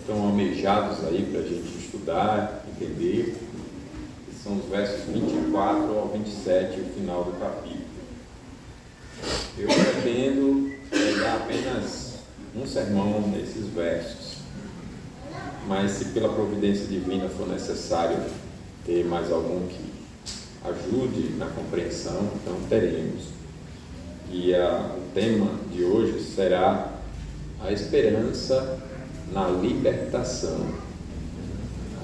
estão almejados aí para a gente estudar, entender. São os versos 24 ao 27, o final do capítulo. Eu pretendo dar apenas um sermão nesses versos, mas se pela providência divina for necessário ter mais algum que ajude na compreensão, então teremos. E o tema de hoje será a esperança na libertação,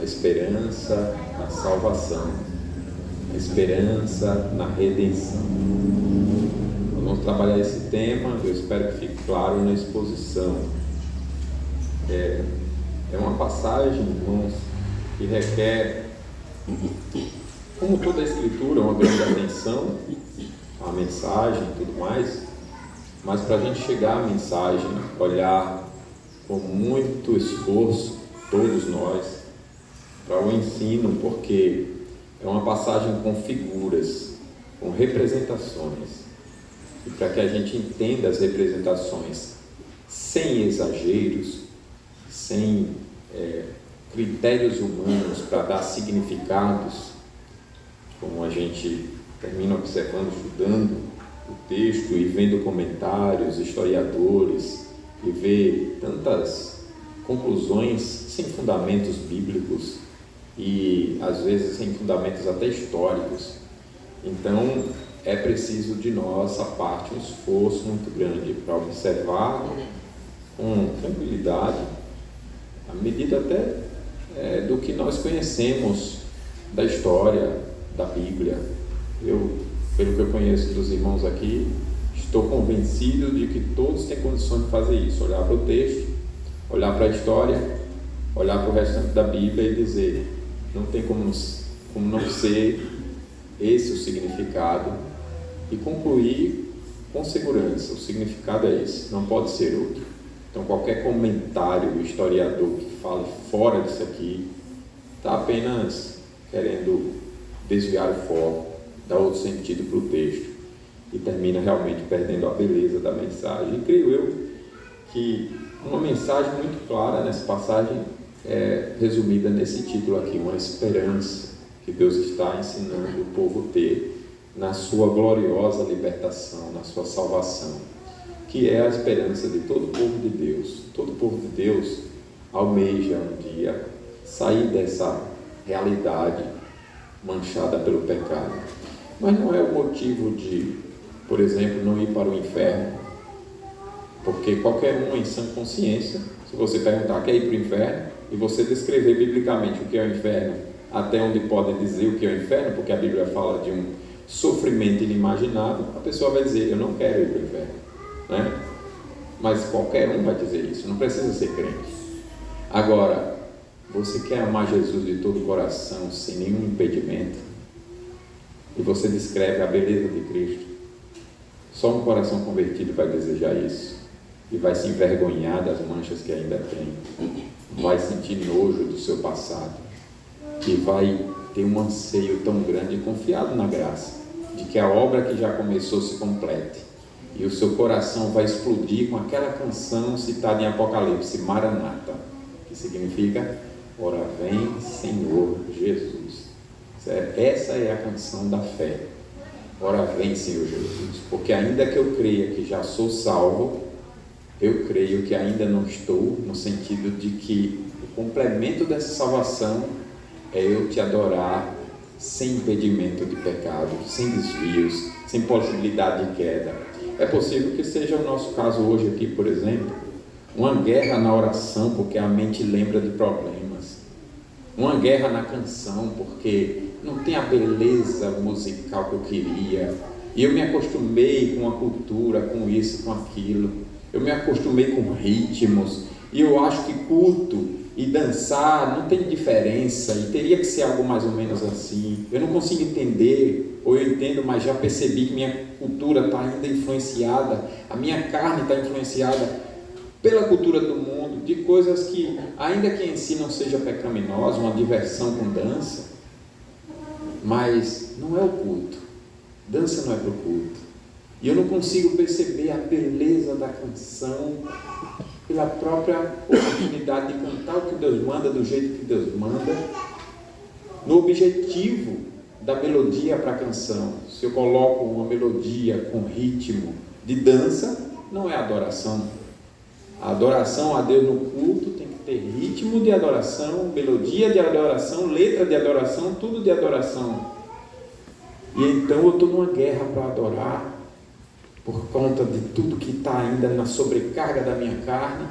a esperança na salvação, a esperança na redenção. Nós vamos trabalhar esse tema, eu espero que fique claro na exposição. É uma passagem, irmãos, que requer, como toda a Escritura, uma grande atenção à mensagem e tudo mais, mas para a gente chegar à mensagem, olhar com muito esforço, todos nós, para o ensino, porque é uma passagem com figuras, com representações, e para que a gente entenda as representações sem exageros, sem critérios humanos para dar significados, como a gente termina observando, estudando o texto e vendo comentários, historiadores, e vê tantas conclusões sem fundamentos bíblicos e às vezes sem fundamentos até históricos. Então é preciso de nossa parte um esforço muito grande para observar com tranquilidade, à medida até do que nós conhecemos da história da Bíblia. Pelo que eu conheço dos irmãos aqui, estou convencido de que todos têm condições de fazer isso, olhar para o texto, olhar para a história, olhar para o restante da Bíblia e dizer, não tem como não ser esse o significado, e concluir com segurança, o significado é esse, não pode ser outro. Então qualquer comentário, historiador que fale fora disso aqui, está apenas querendo desviar o foco, dar outro sentido para o texto, e termina realmente perdendo a beleza da mensagem. E creio eu que uma mensagem muito clara nessa passagem é resumida nesse título aqui, uma esperança que Deus está ensinando o povo a ter na sua gloriosa libertação, na sua salvação, que é a esperança de todo o povo de Deus. Todo o povo de Deus almeja um dia sair dessa realidade manchada pelo pecado. Mas não é o motivo de, por exemplo, não ir para o inferno, porque qualquer um em sã consciência, se você perguntar, quer ir para o inferno, e você descrever biblicamente o que é o inferno, até onde pode dizer o que é o inferno, porque a Bíblia fala de um sofrimento inimaginável, a pessoa vai dizer, eu não quero ir para o inferno, né? Mas qualquer um vai dizer isso, não precisa ser crente. Agora, você quer amar Jesus de todo o coração, sem nenhum impedimento, e você descreve a beleza de Cristo, só um coração convertido vai desejar isso, e vai se envergonhar das manchas que ainda tem, vai sentir nojo do seu passado, e vai ter um anseio tão grande, confiado na graça, de que a obra que já começou se complete, e o seu coração vai explodir com aquela canção citada em Apocalipse, Maranata, que significa, ora vem Senhor Jesus. Essa é a canção da fé, ora vem Senhor Jesus, porque ainda que eu creia que já sou salvo, eu creio que ainda não estou, no sentido de que o complemento dessa salvação é eu te adorar sem impedimento de pecado, sem desvios, sem possibilidade de queda. É possível que seja o nosso caso hoje aqui, por exemplo, uma guerra na oração, porque a mente lembra de problemas, uma guerra na canção, porque não tem a beleza musical que eu queria, e eu me acostumei com a cultura, com isso, com aquilo, eu me acostumei com ritmos, e eu acho que culto e dançar não tem diferença, e teria que ser algo mais ou menos assim. Eu não consigo entender, ou eu entendo, mas já percebi que minha cultura está ainda influenciada, a minha carne está influenciada pela cultura do mundo, de coisas que, ainda que em si não seja pecaminosa, uma diversão com dança, mas não é o culto. Dança não é para o culto. E eu não consigo perceber a beleza da canção pela própria oportunidade de cantar o que Deus manda, do jeito que Deus manda, no objetivo da melodia para a canção. Se eu coloco uma melodia com ritmo de dança, não é adoração. A adoração a Deus no culto tem que ter ritmo de adoração, melodia de adoração, letra de adoração, tudo de adoração. E então eu estou numa guerra para adorar, por conta de tudo que está ainda na sobrecarga da minha carne,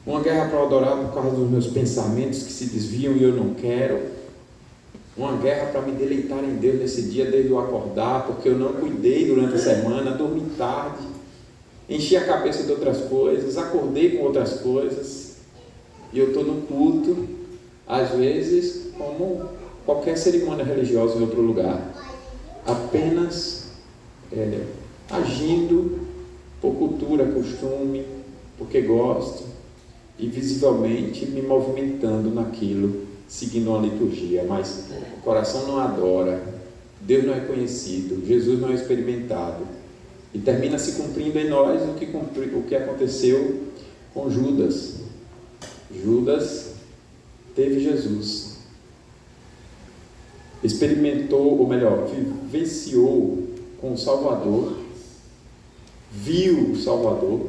uma guerra para adorar por causa dos meus pensamentos que se desviam e eu não quero, uma guerra para me deleitar em Deus nesse dia desde eu acordar, porque eu não cuidei durante a semana, dormi tarde, enchi a cabeça de outras coisas, acordei com outras coisas, e eu estou no culto, às vezes como qualquer cerimônia religiosa em outro lugar, apenas agindo por cultura, costume, porque gosto, e visivelmente me movimentando naquilo, seguindo uma liturgia, mas o coração não adora, Deus não é conhecido, Jesus não é experimentado, e termina se cumprindo em nós o que aconteceu com Judas. Judas teve Jesus, experimentou, ou melhor, vivenciou com o Salvador, viu o Salvador,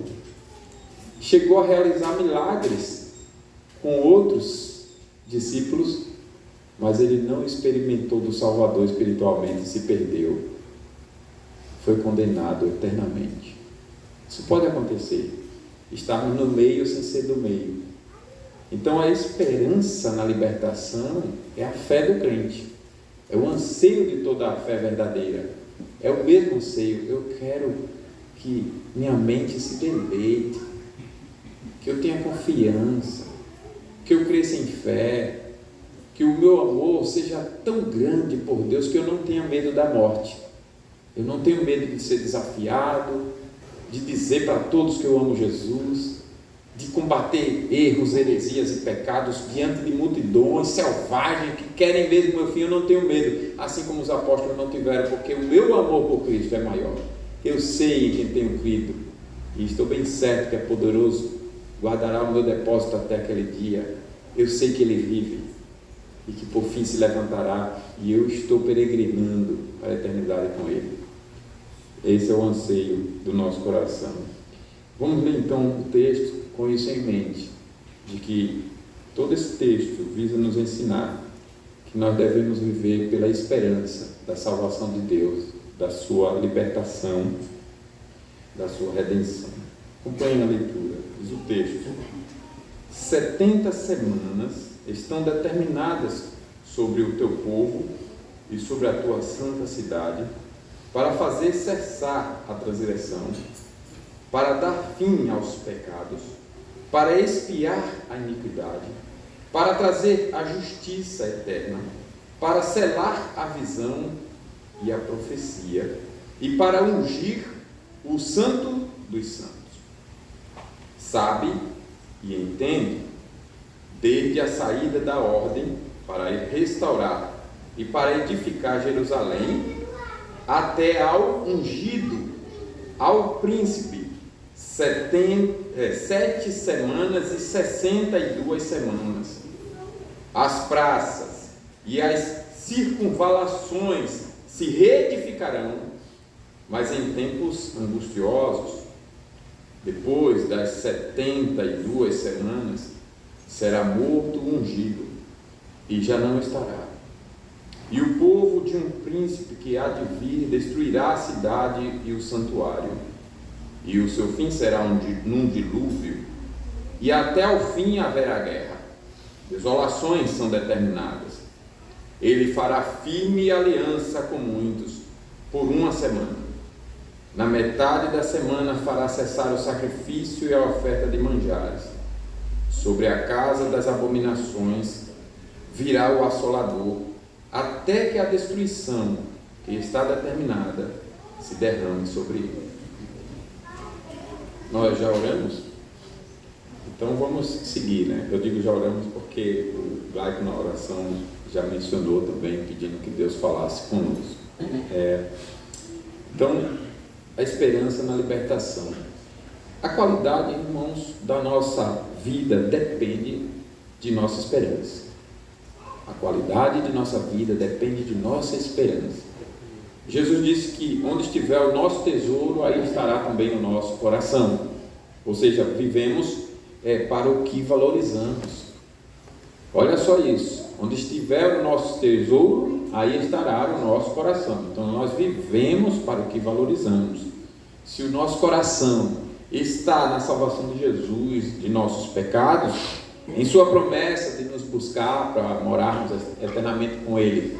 chegou a realizar milagres com outros discípulos, mas ele não experimentou do Salvador espiritualmente e se perdeu, foi condenado eternamente. Isso pode acontecer, estarmos no meio sem ser do meio. Então a esperança na libertação é a fé do crente, é o anseio de toda a fé verdadeira, é o mesmo anseio. Eu quero que minha mente se deleite, que eu tenha confiança, que eu cresça em fé, que o meu amor seja tão grande por Deus que eu não tenha medo da morte, eu não tenho medo de ser desafiado, de dizer para todos que eu amo Jesus, de combater erros, heresias e pecados diante de multidões selvagens que querem ver o meu fim. Eu não tenho medo, assim como os apóstolos não tiveram, porque o meu amor por Cristo é maior. Eu sei em quem tenho crido e estou bem certo que é poderoso, guardará o meu depósito até aquele dia. Eu sei que Ele vive e que por fim se levantará, e eu estou peregrinando para a eternidade com Ele. Esse é o anseio do nosso coração. Vamos ler então o texto com isso em mente, de que todo esse texto visa nos ensinar que nós devemos viver pela esperança da salvação de Deus, da sua libertação, da sua redenção. Acompanhe a leitura, diz o texto: 70 semanas estão determinadas sobre o teu povo e sobre a tua santa cidade, para fazer cessar a transgressão, para dar fim aos pecados, para expiar a iniquidade, para trazer a justiça eterna, para selar a visão e a profecia, e para ungir o santo dos santos. Sabe e entende, desde a saída da ordem para restaurar e para edificar Jerusalém, até ao ungido, ao príncipe, 7 semanas e 62 semanas. As praças e as circunvalações se reedificarão, mas em tempos angustiosos, depois das 72 semanas, será morto o ungido, e já não estará. E o povo de um príncipe que há de vir destruirá a cidade e o santuário, e o seu fim será num dilúvio, e até ao fim haverá guerra. Desolações são determinadas. Ele fará firme aliança com muitos por uma semana. Na metade da semana fará cessar o sacrifício e a oferta de manjares. Sobre a casa das abominações virá o assolador, até que a destruição que está determinada se derrame sobre ele. Nós já oramos? Então vamos seguir, né? Eu digo já oramos porque o Glaico na oração já mencionou também, pedindo que Deus falasse conosco. Então, a esperança na libertação. A qualidade, irmãos, da nossa vida depende de nossa esperança. A qualidade de nossa vida depende de nossa esperança. Jesus disse que onde estiver o nosso tesouro, aí estará também o nosso coração. Ou seja, vivemos para o que valorizamos. Olha só isso. Onde estiver o nosso tesouro, aí estará o nosso coração. Então nós vivemos para o que valorizamos. Se o nosso coração está na salvação de Jesus, de nossos pecados, em sua promessa de nos buscar para morarmos eternamente com Ele,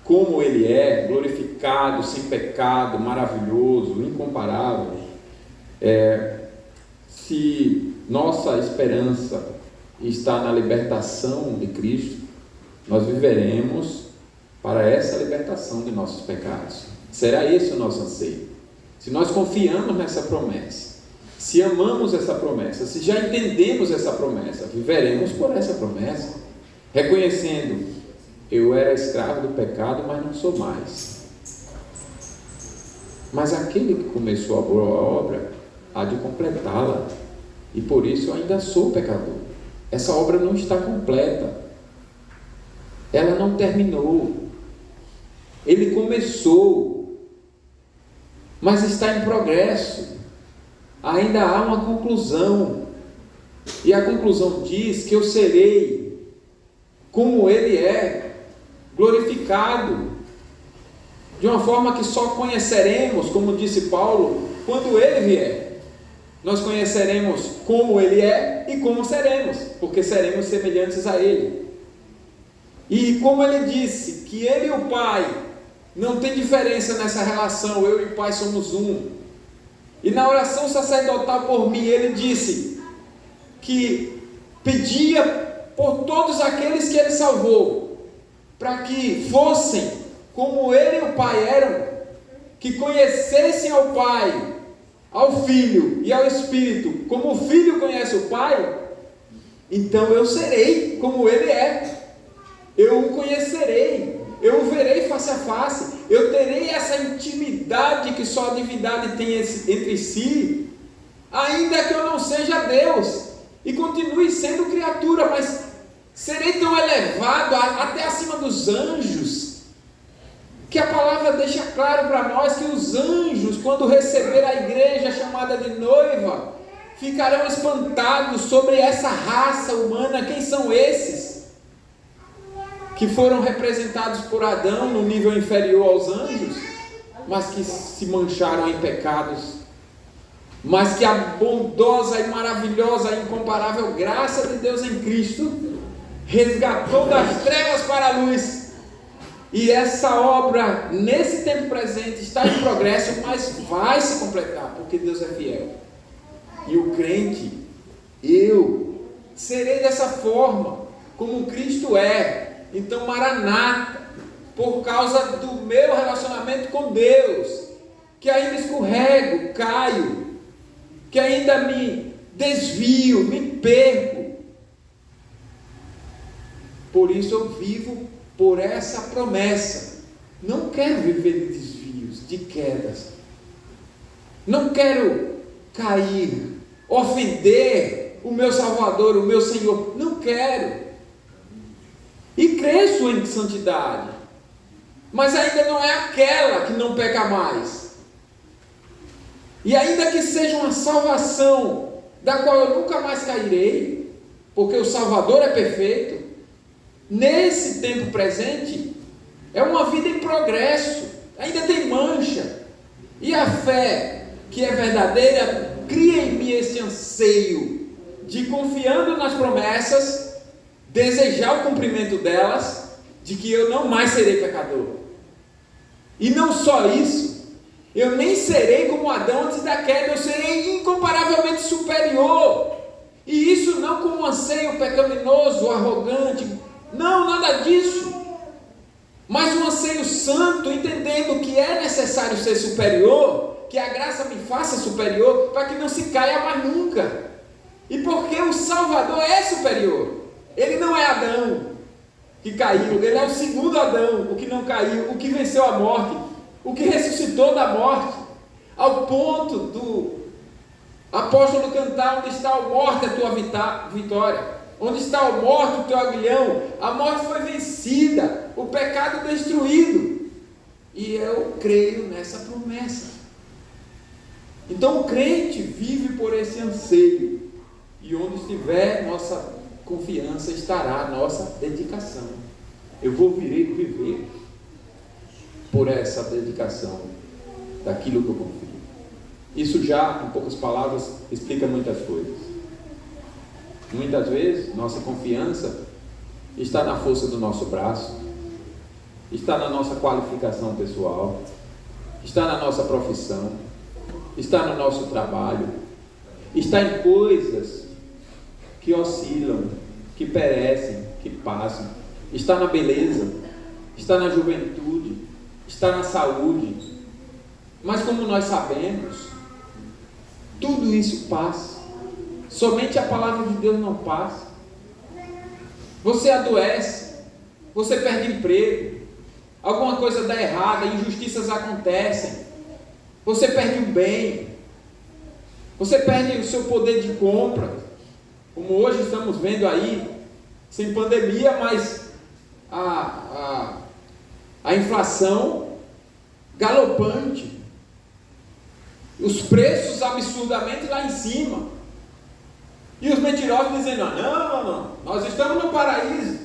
como Ele é, glorificado, sem pecado, maravilhoso, incomparável, se nossa esperança está na libertação de Cristo, nós viveremos para essa libertação de nossos pecados. Será esse o nosso anseio. Se nós confiamos nessa promessa, se amamos essa promessa, se já entendemos essa promessa, viveremos por essa promessa, reconhecendo: eu era escravo do pecado, mas não sou mais. Mas aquele que começou a boa obra há de completá-la, e por isso eu ainda sou pecador. Essa obra não está completa, ela não terminou. Ele começou, mas está em progresso. Ainda há uma conclusão, e a conclusão diz que eu serei como Ele é, glorificado, de uma forma que só conheceremos, como disse Paulo, quando Ele vier. Nós conheceremos como Ele é e como seremos, porque seremos semelhantes a Ele. E como Ele disse que Ele e o Pai não tem diferença nessa relação, eu e o Pai somos um. E na oração sacerdotal por mim, Ele disse que pedia por todos aqueles que Ele salvou, para que fossem como Ele e o Pai eram, que conhecessem ao Pai, ao Filho e ao Espírito, como o Filho conhece o Pai. Então eu serei como Ele é, eu o conhecerei, eu o verei face a face, eu terei essa intimidade que só a divindade tem entre si, ainda que eu não seja Deus e continue sendo criatura, mas serei tão elevado até acima dos anjos, que a palavra deixa claro para nós que os anjos, quando receber a igreja chamada de noiva, ficarão espantados sobre essa raça humana. Quem são esses que foram representados por Adão no nível inferior aos anjos, mas que se mancharam em pecados, mas que a bondosa e maravilhosa e incomparável graça de Deus em Cristo resgatou das trevas para a luz. E essa obra, nesse tempo presente, está em progresso, mas vai se completar, porque Deus é fiel. E o crente, eu serei dessa forma, como Cristo é. Então, Maranata, por causa do meu relacionamento com Deus, que ainda escorrego, caio, que ainda me desvio, me perco, por isso eu vivo por essa promessa. Não quero viver de desvios, de quedas, não quero cair, ofender o meu Salvador, o meu Senhor, não quero. E cresço em santidade, mas ainda não é aquela que não peca mais. E ainda que seja uma salvação da qual eu nunca mais cairei, porque o Salvador é perfeito, nesse tempo presente é uma vida em progresso, ainda tem mancha. E a fé que é verdadeira cria em mim esse anseio de, confiando nas promessas, desejar o cumprimento delas, de que eu não mais serei pecador. E não só isso, eu nem serei como Adão antes da queda, eu serei incomparavelmente superior. E isso não com um anseio pecaminoso, arrogante, não, nada disso, mas um anseio santo, entendendo que é necessário ser superior, que a graça me faça superior, para que não se caia mais nunca. E porque o Salvador é superior. Ele não é Adão que caiu, ele é o segundo Adão, o que não caiu, o que venceu a morte, o que ressuscitou da morte, ao ponto Apóstolo cantar: onde está a morte, a tua vitória? Onde está a morte, o teu aguilhão? A morte foi vencida, o pecado destruído. E eu creio nessa promessa. Então o crente vive por esse anseio. E onde estiver nossa confiança, estará nossa dedicação. Eu vou viver por essa dedicação daquilo que eu confio. Isso já, em poucas palavras, explica muitas coisas. Muitas vezes, nossa confiança está na força do nosso braço, está na nossa qualificação pessoal, está na nossa profissão, está no nosso trabalho, está em coisas que oscilam, que perecem, que passam, está na beleza, está na juventude, está na saúde. Mas como nós sabemos, tudo isso passa. Somente a palavra de Deus não passa. Você adoece, você perde emprego, alguma coisa dá errada, injustiças acontecem, você perde um bem, você perde o seu poder de compra, como hoje estamos vendo aí, sem pandemia, mas a inflação galopante, os preços absurdamente lá em cima, e os mentirosos dizendo: não, nós estamos no paraíso.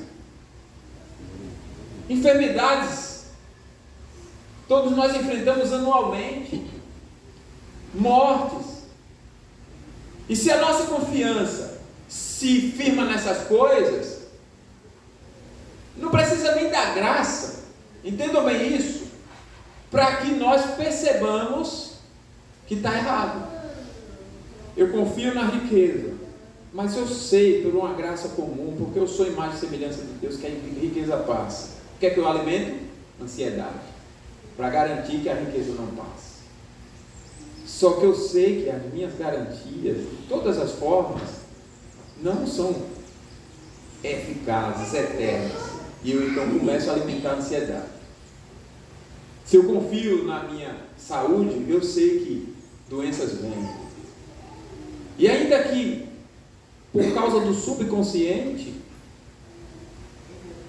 Enfermidades, todos nós enfrentamos anualmente, mortes. E se a nossa confiança se firma nessas coisas, não precisa nem da graça, entendam bem isso, para que nós percebamos que está errado. Eu confio na riqueza, mas eu sei por uma graça comum, porque eu sou imagem e semelhança de Deus, que a riqueza passa. O que é que eu alimento? Ansiedade, para garantir que a riqueza não passe. Só que eu sei que as minhas garantias, de todas as formas, não são eficazes, eternas, e eu então começo a alimentar a ansiedade. Se eu confio na minha saúde, eu sei que doenças vêm, e ainda que por causa do subconsciente,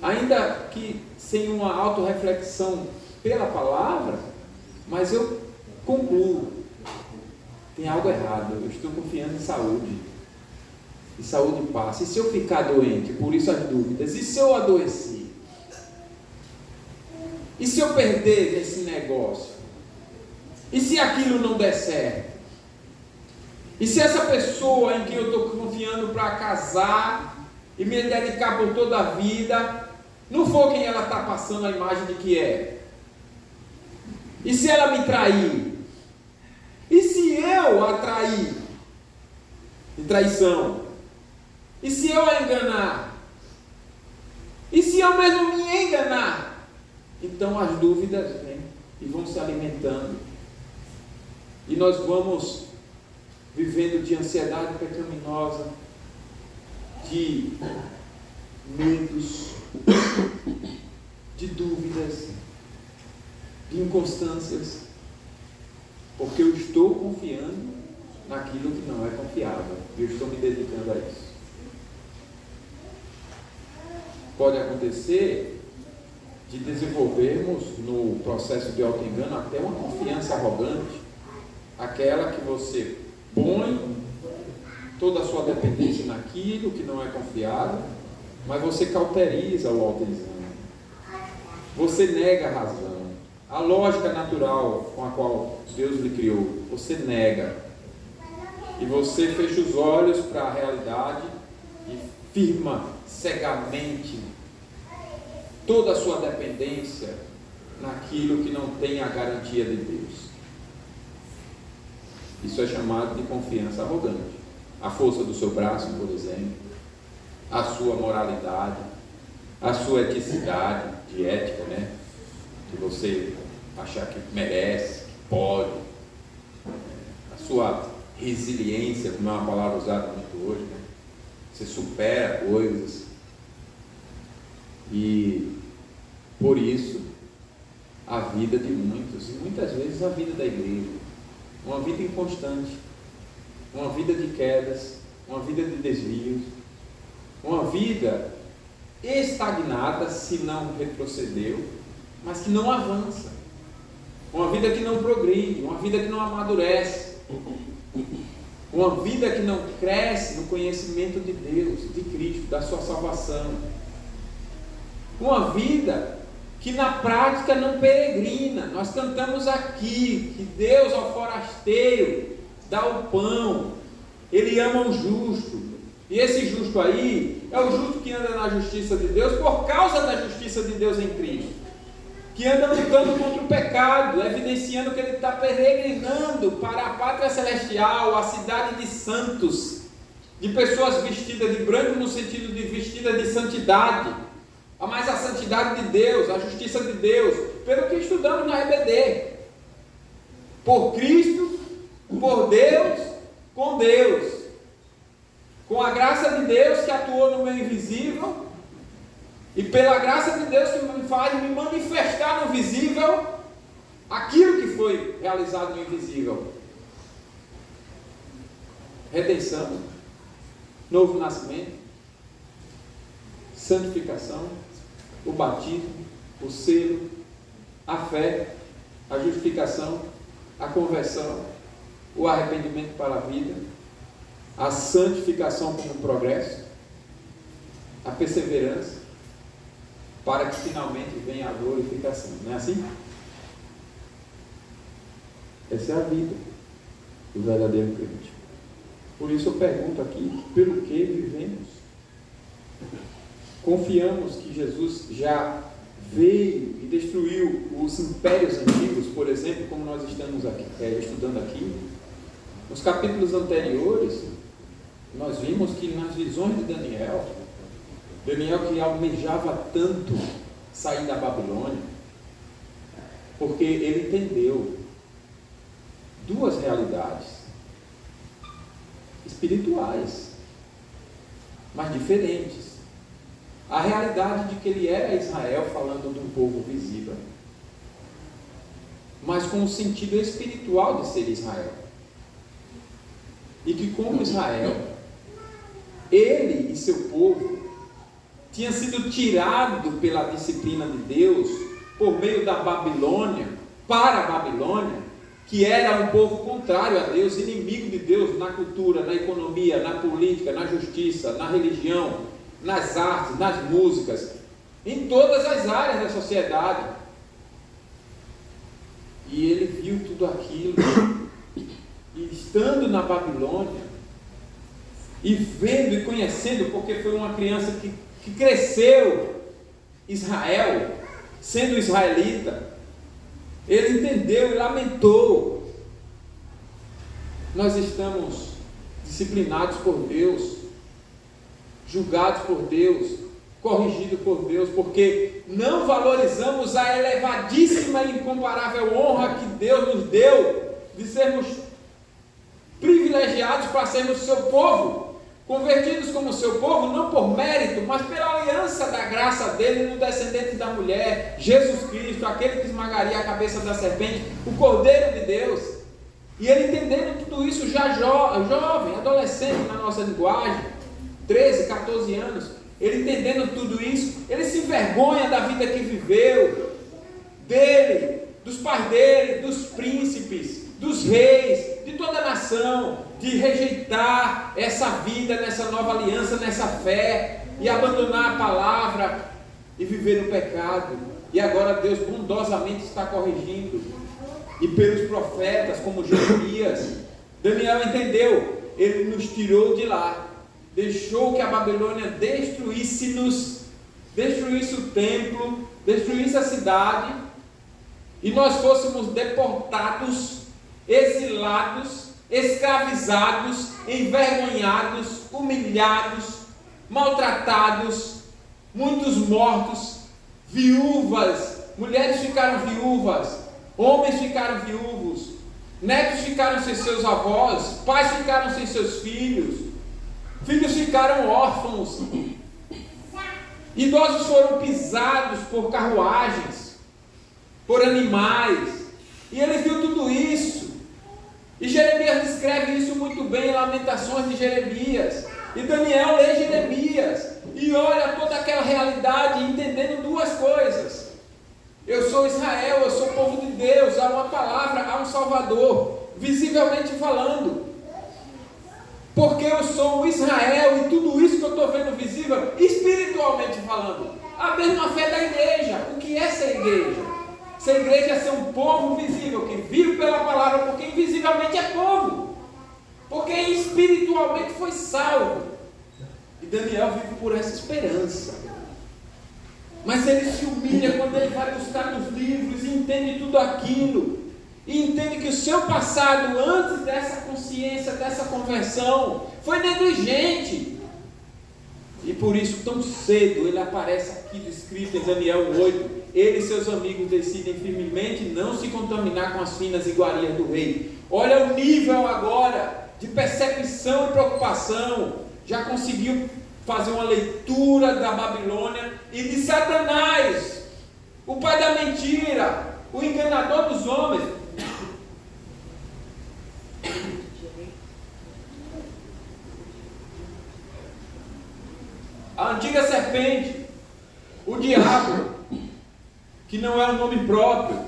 ainda que sem uma autorreflexão pela palavra, mas eu concluo: tem algo errado, eu estou confiando em saúde, e saúde passa. E se eu ficar doente, por isso as dúvidas, e se eu adoecer? E se eu perder esse negócio? E se aquilo não der certo? E se essa pessoa em que eu estou confiando para casar e me dedicar por toda a vida, não for quem ela está passando a imagem de que é? E se ela me trair? E se eu a trair? De traição? E se eu a enganar? E se eu mesmo me enganar? Então as dúvidas vêm e vão se alimentando. E nós vamos vivendo de ansiedade pecaminosa, de medos, de dúvidas, de inconstâncias, porque eu estou confiando naquilo que não é confiável, e eu estou me dedicando a isso. Pode acontecer de desenvolvermos no processo de auto-engano até uma confiança arrogante, aquela que você põe toda a sua dependência naquilo que não é confiável, mas você cauteriza o autoexame, você nega a razão, a lógica natural com a qual Deus lhe criou, você nega, e você fecha os olhos para a realidade e firma cegamente toda a sua dependência naquilo que não tem a garantia de Deus. Isso é chamado de confiança arrogante. A força do seu braço, por exemplo, a sua moralidade, a sua eticidade, de ética, né? Que você achar que merece, que pode, a sua resiliência, como é uma palavra usada muito hoje, né? Você supera coisas, e por isso a vida de muitos, e muitas vezes a vida da igreja, uma vida inconstante, uma vida de quedas, uma vida de desvios, uma vida estagnada, se não retrocedeu, mas que não avança, uma vida que não progride, uma vida que não amadurece, uma vida que não cresce no conhecimento de Deus, de Cristo, da sua salvação, uma vida que na prática não peregrina. Nós cantamos aqui que Deus ao forasteiro dá o pão, Ele ama o justo, e esse justo aí é o justo que anda na justiça de Deus por causa da justiça de Deus em Cristo, que anda lutando contra o pecado, evidenciando que ele está peregrinando para a pátria celestial, a cidade de santos, de pessoas vestidas de branco no sentido de vestidas de santidade, mas a santidade de Deus, a justiça de Deus, pelo que estudamos na EBD, por Cristo, por Deus, com a graça de Deus que atuou no meio invisível, e pela graça de Deus que me faz me manifestar no visível aquilo que foi realizado no invisível. Redenção, novo nascimento, santificação, o batismo, o selo, a fé, a justificação, a conversão, o arrependimento para a vida, a santificação como progresso, a perseverança, para que finalmente venha a glorificação. Não é assim? Essa é a vida do verdadeiro crente. Por isso eu pergunto aqui, pelo que vivemos? Confiamos que Jesus já veio e destruiu os impérios antigos, por exemplo, como nós estamos aqui, estudando aqui. Nos capítulos anteriores, nós vimos que nas visões de Daniel que almejava tanto sair da Babilônia, porque ele entendeu duas realidades espirituais, mas diferentes. A realidade de que ele era Israel, falando de um povo visível, mas com o sentido espiritual de ser Israel. E que como Israel, ele e seu povo tinha sido tirado pela disciplina de Deus por meio da Babilônia, para a Babilônia, que era um povo contrário a Deus, inimigo de Deus na cultura, na economia, na política, na justiça, na religião, nas artes, nas músicas, em todas as áreas da sociedade. E ele viu tudo aquilo, e estando na Babilônia, e vendo e conhecendo, porque foi uma criança que cresceu Israel, sendo israelita, ele entendeu e lamentou. Nós estamos disciplinados por Deus, julgados por Deus, corrigidos por Deus, porque não valorizamos a elevadíssima e incomparável honra que Deus nos deu de sermos privilegiados para sermos seu povo, convertidos como seu povo, não por mérito, mas pela aliança da graça dele no descendente da mulher, Jesus Cristo, aquele que esmagaria a cabeça da serpente, o Cordeiro de Deus. E ele entendendo tudo isso já jovem, adolescente na nossa linguagem, 13, 14 anos, ele entendendo tudo isso, ele se envergonha da vida que viveu, dele, dos pais dele, dos príncipes, dos reis, de toda a nação, de rejeitar essa vida, nessa nova aliança, nessa fé, e abandonar a palavra, e viver no pecado. E agora Deus bondosamente está corrigindo, e pelos profetas, como Jeremias, Daniel entendeu, ele nos tirou de lá, deixou que a Babilônia destruísse o templo, destruísse a cidade, e nós fôssemos deportados, exilados, escravizados, envergonhados, humilhados, maltratados, muitos mortos, viúvas, mulheres ficaram viúvas, homens ficaram viúvos, netos ficaram sem seus avós, pais ficaram sem seus filhos, filhos ficaram órfãos, idosos foram pisados por carruagens, por animais, e ele viu tudo isso, E Jeremias descreve isso muito bem em Lamentações de Jeremias. E Daniel lê Jeremias e olha toda aquela realidade, entendendo duas coisas. Eu sou Israel, eu sou povo de Deus, há uma palavra, há um Salvador, visivelmente falando. Porque eu sou o Israel e tudo isso que eu estou vendo visível, espiritualmente falando. A mesma fé da igreja. O que é ser igreja? Ser igreja é ser um povo visível, que vive pela palavra, porque invisivelmente é povo. Porque espiritualmente foi salvo. E Daniel vive por essa esperança. Mas ele se humilha quando ele vai buscar nos livros e entende tudo aquilo. E entende que o seu passado, antes dessa consciência, dessa conversão, foi negligente. E por isso, tão cedo, ele aparece aqui descrito em Daniel 8. Ele e seus amigos decidem firmemente não se contaminar com as finas iguarias do rei. Olha o nível agora de percepção e preocupação. Já conseguiu fazer uma leitura da Babilônia e de Satanás, o pai da mentira, o enganador dos homens. A antiga serpente, o diabo, que não é um nome próprio,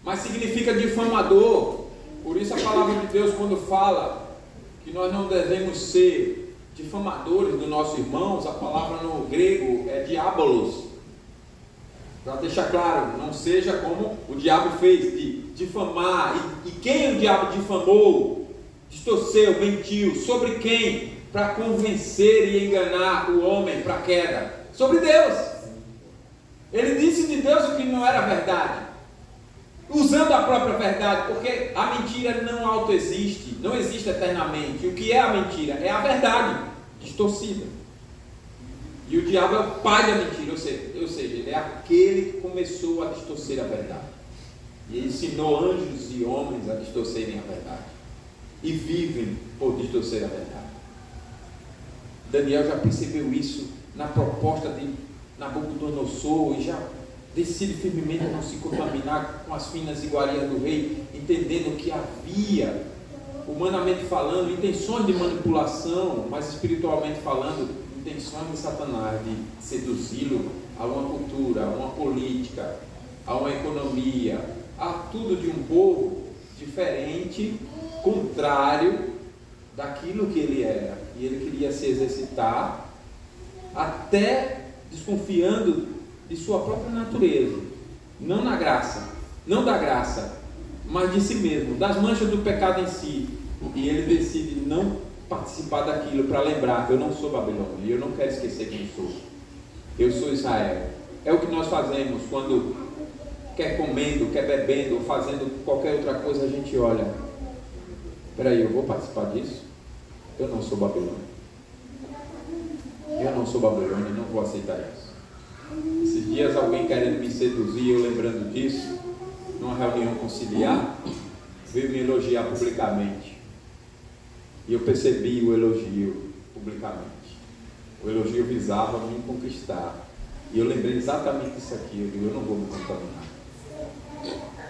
mas significa difamador. Por isso a palavra de Deus, quando fala que nós não devemos ser difamadores dos nossos irmãos, a palavra no grego é diabolos. Para deixar claro, não seja como o diabo fez, de difamar. E quem o diabo difamou, distorceu, mentiu, sobre quem? Para convencer e enganar o homem para a queda. Sobre Deus. Ele disse de Deus o que não era verdade, usando a própria verdade, porque a mentira não autoexiste, não existe eternamente. O que é a mentira? É a verdade distorcida. E o diabo é o pai da mentira, ou seja, ele é aquele que começou a distorcer a verdade. E ele ensinou anjos e homens a distorcerem a verdade. E vivem por distorcer a verdade. Daniel já percebeu isso na proposta de Nabucodonosor e já decide firmemente não se contaminar com as finas iguarias do rei, entendendo que havia, humanamente falando, intenções de manipulação, mas espiritualmente falando, intenções de Satanás de seduzi-lo a uma cultura, a uma política, a uma economia, a tudo de um povo diferente, contrário daquilo que ele era. E ele queria se exercitar, até desconfiando de sua própria natureza, não na graça, não da graça, mas de si mesmo, das manchas do pecado em si. E ele decide não participar daquilo, para lembrar: eu não sou Babilônia, e eu não quero esquecer quem sou. Eu sou Israel. É o que nós fazemos quando quer comendo, quer bebendo, ou fazendo qualquer outra coisa, a gente olha: espera aí, eu vou participar disso? Eu não sou Babilônia. Eu não sou Babilônia, não vou aceitar isso. Esses dias alguém querendo me seduzir, eu lembrando disso, numa reunião conciliar, veio me elogiar publicamente. E eu percebi o elogio publicamente. O elogio visava me conquistar. E eu lembrei exatamente disso aqui. Eu digo: eu não vou me contaminar.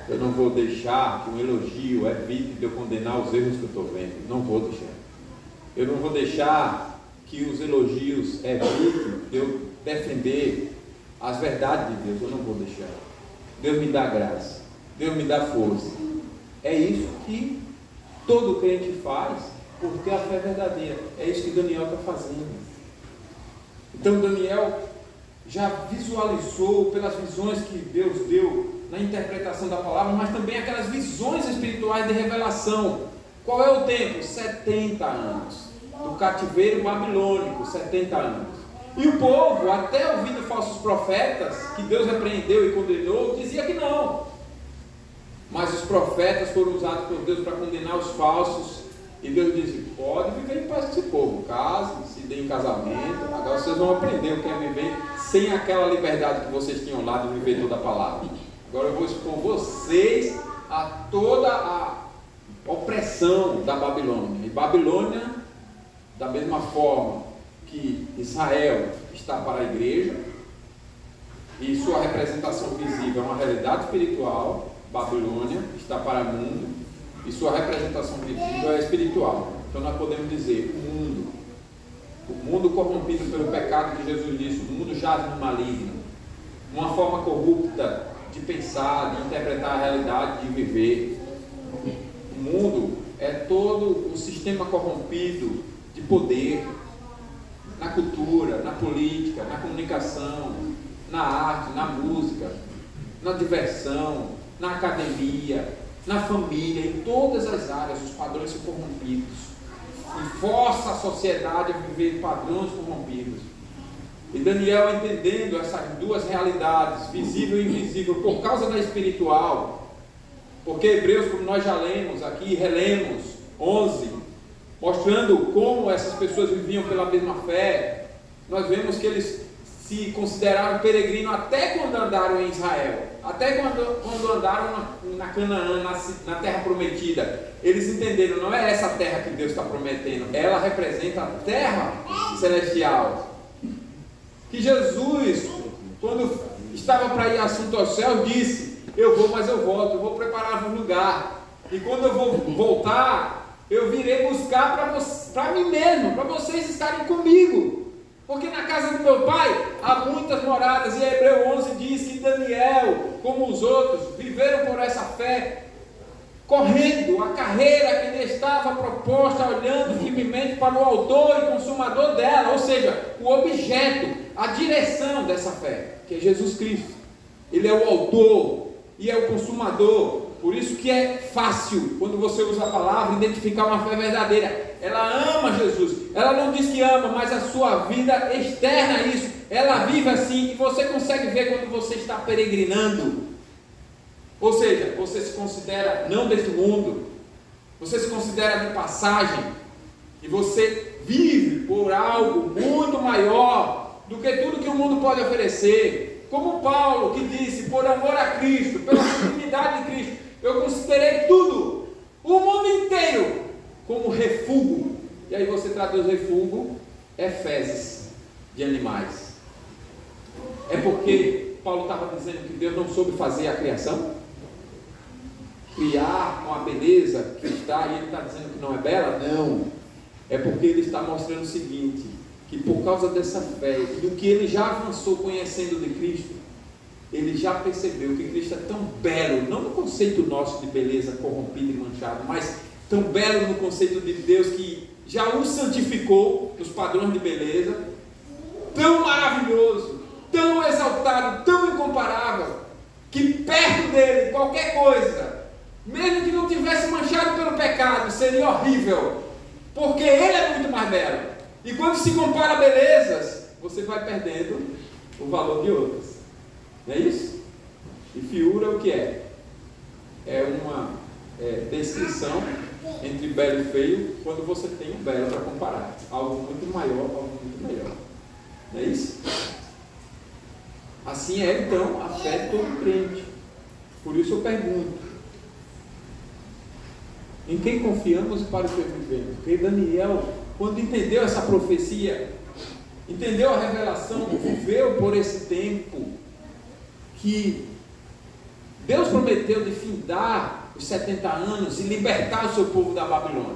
Eu não vou deixar que um elogio evite de eu condenar os erros que eu estou vendo. Não vou deixar. Eu não vou deixar que os elogios evitem de eu defender as verdades de Deus. Eu não vou deixar. Deus me dá graça. Deus me dá força. É isso que todo crente faz por ter a fé verdadeira. É isso que Daniel está fazendo. Então Daniel já visualizou pelas visões que Deus deu na interpretação da palavra, mas também aquelas visões espirituais de revelação. Qual é o tempo? 70 anos. Do cativeiro babilônico, 70 anos. E o povo, até ouvindo falsos profetas, que Deus repreendeu e condenou, dizia que não. Mas os profetas foram usados por Deus para condenar os falsos. E Deus disse: pode viver em paz com esse povo, case, se dê em casamento. Agora vocês vão aprender o que é viver sem aquela liberdade que vocês tinham lá de viver toda a palavra. Agora eu vou expor vocês a toda a opressão da Babilônia. E Babilônia, da mesma forma que Israel está para a igreja, e sua representação visível é uma realidade espiritual, Babilônia está para o mundo, e sua representação visível é espiritual. Então nós podemos dizer, o mundo corrompido pelo pecado que Jesus disse, o mundo jaz no maligno, uma forma corrupta de pensar, de interpretar a realidade, de viver. O mundo é todo um sistema corrompido de poder, na cultura, na política, na comunicação, na arte, na música, na diversão, na academia, na família, em todas as áreas os padrões são corrompidos e força a sociedade a viver padrões corrompidos. E Daniel, entendendo essas duas realidades, visível e invisível, por causa da espiritual, porque Hebreus, como nós já lemos aqui, relemos 11, mostrando como essas pessoas viviam pela mesma fé, nós vemos que eles se consideraram peregrinos até quando andaram em Israel, até quando andaram na Canaã, na terra prometida. Eles entenderam, não é essa terra que Deus está prometendo, ela representa a terra celestial. Que Jesus, quando estava para ir assunto ao céu, disse, eu vou, mas eu volto, eu vou preparar um lugar, e quando eu vou voltar, eu virei buscar para mim mesmo, para vocês estarem comigo, porque na casa do meu pai há muitas moradas. E Hebreu 11 diz que Daniel, como os outros, viveram por essa fé, correndo a carreira que lhe estava proposta, olhando firmemente para o autor e consumador dela, ou seja, o objeto, a direção dessa fé, que é Jesus Cristo. Ele é o autor e é o consumador. Por isso que é fácil, quando você usa a palavra, identificar uma fé verdadeira. Ela ama Jesus, ela não diz que ama, mas a sua vida externa a isso, ela vive assim, e você consegue ver quando você está peregrinando. Ou seja, você se considera não deste mundo, você se considera de passagem, e você vive por algo muito maior do que tudo que o mundo pode oferecer. Como Paulo, que disse, por amor a Cristo, pela sublimidade de Cristo, eu considerei tudo, o mundo inteiro, como refúgio. E aí você traduz refúgio, é fezes de animais. É porque Paulo estava dizendo que Deus não soube fazer a criação? Criar com a beleza que está, e ele está dizendo que não é bela? Não. É porque ele está mostrando o seguinte, que por causa dessa fé, e do que ele já avançou conhecendo de Cristo, ele já percebeu que Cristo é tão belo, não no conceito nosso de beleza corrompido e manchado, mas tão belo no conceito de Deus, que já o santificou nos padrões de beleza, tão maravilhoso, tão exaltado, tão incomparável, que perto dele qualquer coisa, mesmo que não tivesse manchado pelo pecado, seria horrível, porque ele é muito mais belo. E quando se compara belezas, você vai perdendo o valor de outras. Não é isso? E feiura o que é? É uma descrição entre belo e feio, quando você tem um belo para comparar. Algo muito maior, algo muito melhor. Não é isso? Assim é então a fé de todo crente. Por isso eu pergunto, em quem confiamos e para o que vivemos? Porque Daniel, quando entendeu essa profecia, entendeu a revelação, viveu por esse tempo que Deus prometeu de findar os 70 anos e libertar o seu povo da Babilônia.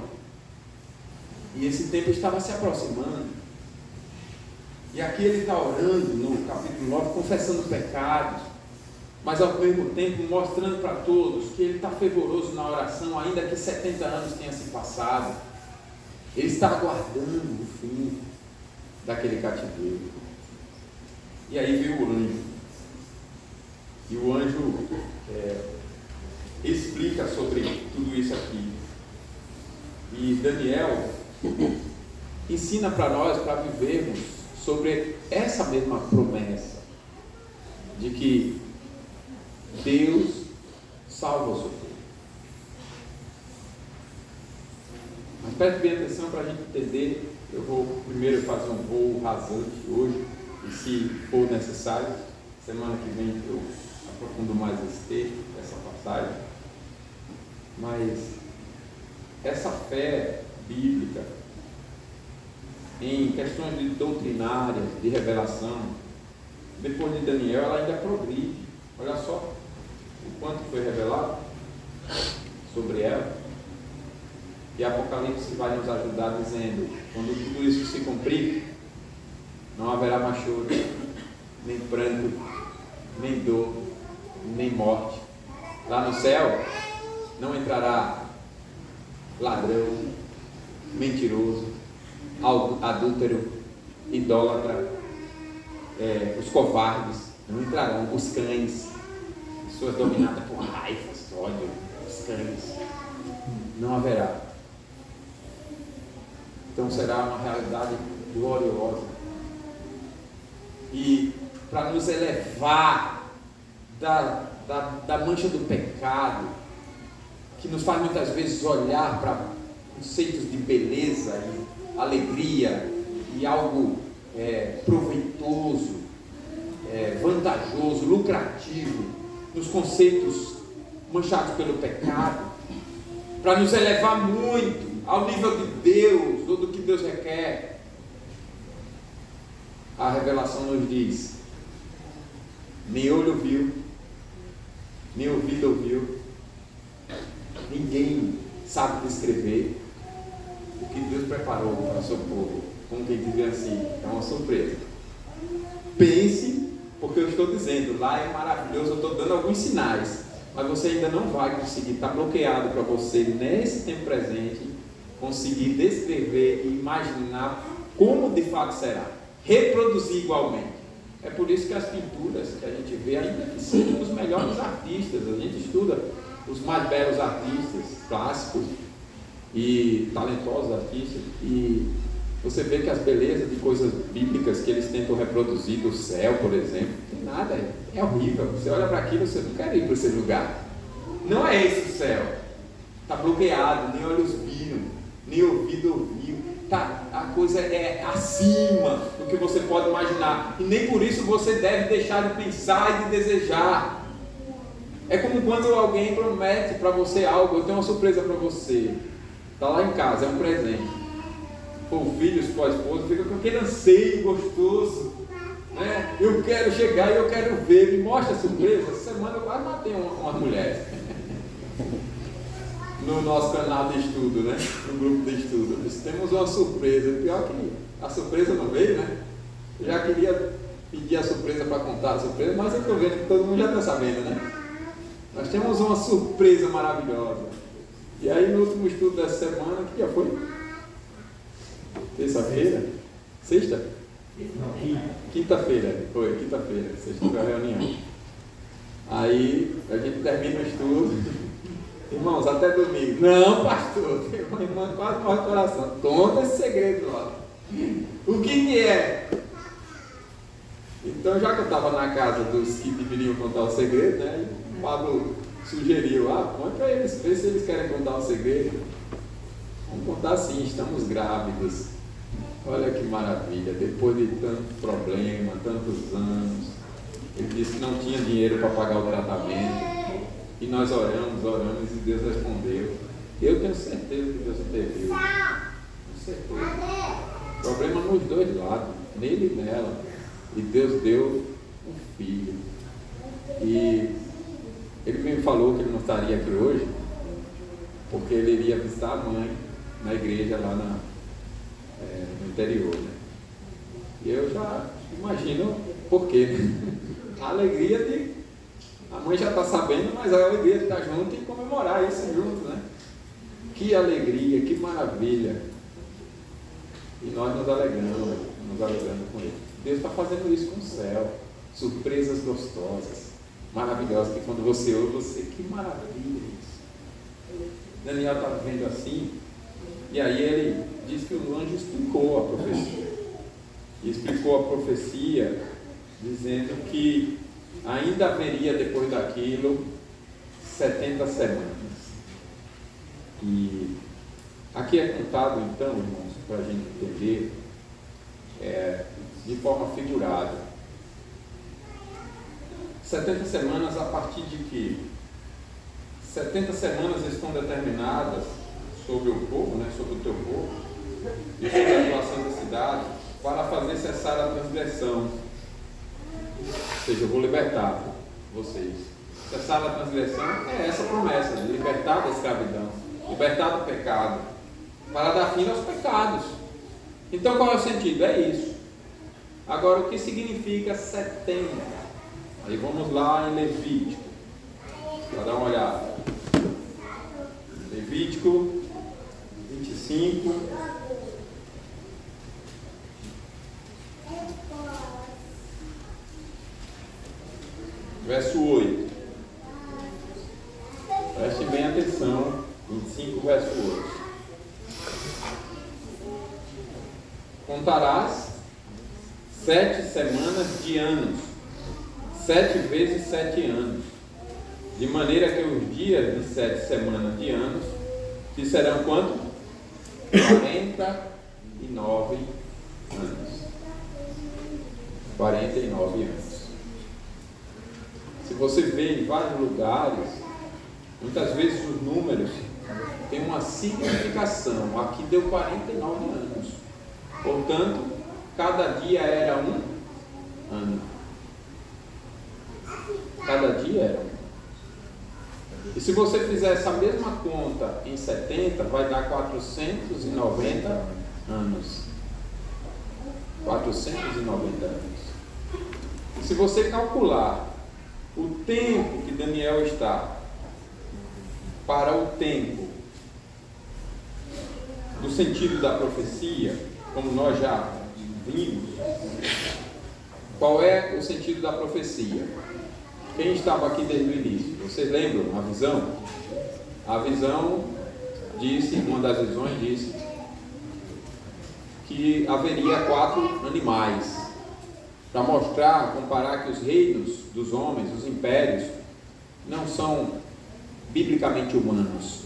E esse tempo estava se aproximando. E aqui ele está orando no capítulo 9, confessando pecados, mas ao mesmo tempo mostrando para todos que ele está fervoroso na oração, ainda que 70 anos tenham se passado. Ele está aguardando o fim daquele cativeiro. E aí veio o anjo. E o anjo explica sobre tudo isso aqui. E Daniel ensina para nós, para vivermos sobre essa mesma promessa de que Deus salva o seu povo. Mas preste bem atenção para a gente entender. Eu vou primeiro fazer um voo rasante hoje, e se for necessário, semana que vem eu aprofundo mais esse texto, essa passagem. Mas essa fé bíblica em questões doutrinárias, de revelação, depois de Daniel, ela ainda progride. Olha só o quanto foi revelado sobre ela. E Apocalipse vai nos ajudar dizendo, quando tudo isso se cumprir, não haverá mais choro, nem pranto, nem dor, nem morte. Lá no céu não entrará ladrão, mentiroso, adúltero, idólatra, os covardes, não entrarão, os cães, pessoas dominadas por raivas, ódio, os cães, não haverá. Então será uma realidade gloriosa. E para nos elevar da mancha do pecado, que nos faz muitas vezes olhar para conceitos de beleza e alegria e algo proveitoso, vantajoso, lucrativo, nos conceitos manchados pelo pecado, para nos elevar muito ao nível de Deus, ou do que Deus requer. A revelação nos diz: nem olho viu, nem ouvido ouviu, ninguém sabe descrever o que Deus preparou para o seu povo. Como quem diz assim, é uma surpresa. Pense, porque eu estou dizendo, lá é maravilhoso, eu estou dando alguns sinais, mas você ainda não vai conseguir, está bloqueado para você, nesse tempo presente, conseguir descrever e imaginar como de fato será, reproduzir igualmente. É por isso que as pinturas que a gente vê, ainda que sejam dos melhores artistas, a gente estuda os mais belos artistas, clássicos e talentosos artistas, e você vê que as belezas de coisas bíblicas que eles tentam reproduzir, do céu, por exemplo, não tem nada, é horrível. Você olha para aquilo, você não quer ir para esse lugar. Não é esse o céu. Está bloqueado, nem olhos viram, nem ouvido ouviu. Tá, a coisa é acima do que você pode imaginar. E nem por isso você deve deixar de pensar e de desejar. É como quando alguém promete para você algo: eu tenho uma surpresa para você. Está lá em casa, é um presente. O filho, o esposa, fica com aquele anseio gostoso, né? Eu quero chegar e eu quero ver, me mostra a surpresa. Essa semana eu quase matei uma mulher no nosso canal de estudo, né? No grupo de estudo. Nós temos uma surpresa. Pior que a surpresa não veio, né? Eu já queria pedir a surpresa para contar a surpresa, mas eu estou vendo que todo mundo já está sabendo, né? Nós temos uma surpresa maravilhosa. E aí, no último estudo dessa semana, que dia foi? Terça-feira? Sexta? Quinta-feira. Foi, quinta-feira. Sexta foi a reunião. Aí, a gente termina o estudo. Irmãos, até domingo. Não, pastor, tem uma irmã quase morre de coração. Conta esse segredo lá. O que é? Então, já que eu estava na casa dos que deveriam contar o segredo, né? O Pablo sugeriu: conta para eles, vê se eles querem contar o segredo. Vamos contar sim, estamos grávidos. Olha que maravilha, depois de tanto problema, tantos anos, ele disse que não tinha dinheiro para pagar o tratamento. E nós oramos e Deus respondeu. Eu tenho certeza que Deus interviu. Tenho certeza. Problema nos dois lados, nele e nela. E Deus deu um filho. E ele me falou que ele não estaria aqui hoje, porque ele iria visitar a mãe na igreja lá no interior, né? E eu já imagino por quê, né? A alegria de... A mãe já está sabendo, mas a alegria de estar junto e comemorar isso junto, né? Que alegria, que maravilha. E nós nos alegramos com ele. Deus está fazendo isso com o céu. Surpresas gostosas, maravilhosas, que quando você ouve, você, que maravilha isso. Daniel está vendo assim, e aí ele diz que o anjo explicou a profecia. E explicou a profecia dizendo que ainda haveria depois daquilo 70 semanas. E aqui é contado então, irmãos, para a gente entender de forma figurada. 70 semanas a partir de que 70 semanas estão determinadas sobre o povo, né, sobre o teu povo, e sobre a atuação da cidade, para fazer cessar a transgressão. Ou seja, eu vou libertar vocês. Cessar a transgressão é essa promessa de libertar da escravidão, libertar do pecado, para dar fim aos pecados. Então qual é o sentido? É isso. Agora, o que significa 70? Aí vamos lá em Levítico, para dar uma olhada. Levítico 25, verso 8. Preste bem atenção. 25, verso 8. Contarás 7 semanas de anos, 7 vezes 7 anos, de maneira que os dias de 7 semanas de anos que serão quanto? 49 anos. 49 anos. Se você vê em vários lugares, muitas vezes os números têm uma significação. Aqui deu 49 anos. Portanto, cada dia era um ano. Cada dia era um ano. E se você fizer essa mesma conta em 70, vai dar 490 anos. 490 anos. E se você calcular o tempo que Daniel está para o tempo do sentido da profecia, como nós já vimos, qual é o sentido da profecia? Quem estava aqui desde o início? Vocês lembram a visão? A visão disse, uma das visões disse que haveria 4 animais, para mostrar, comparar que os reinos dos homens, os impérios, não são biblicamente humanos,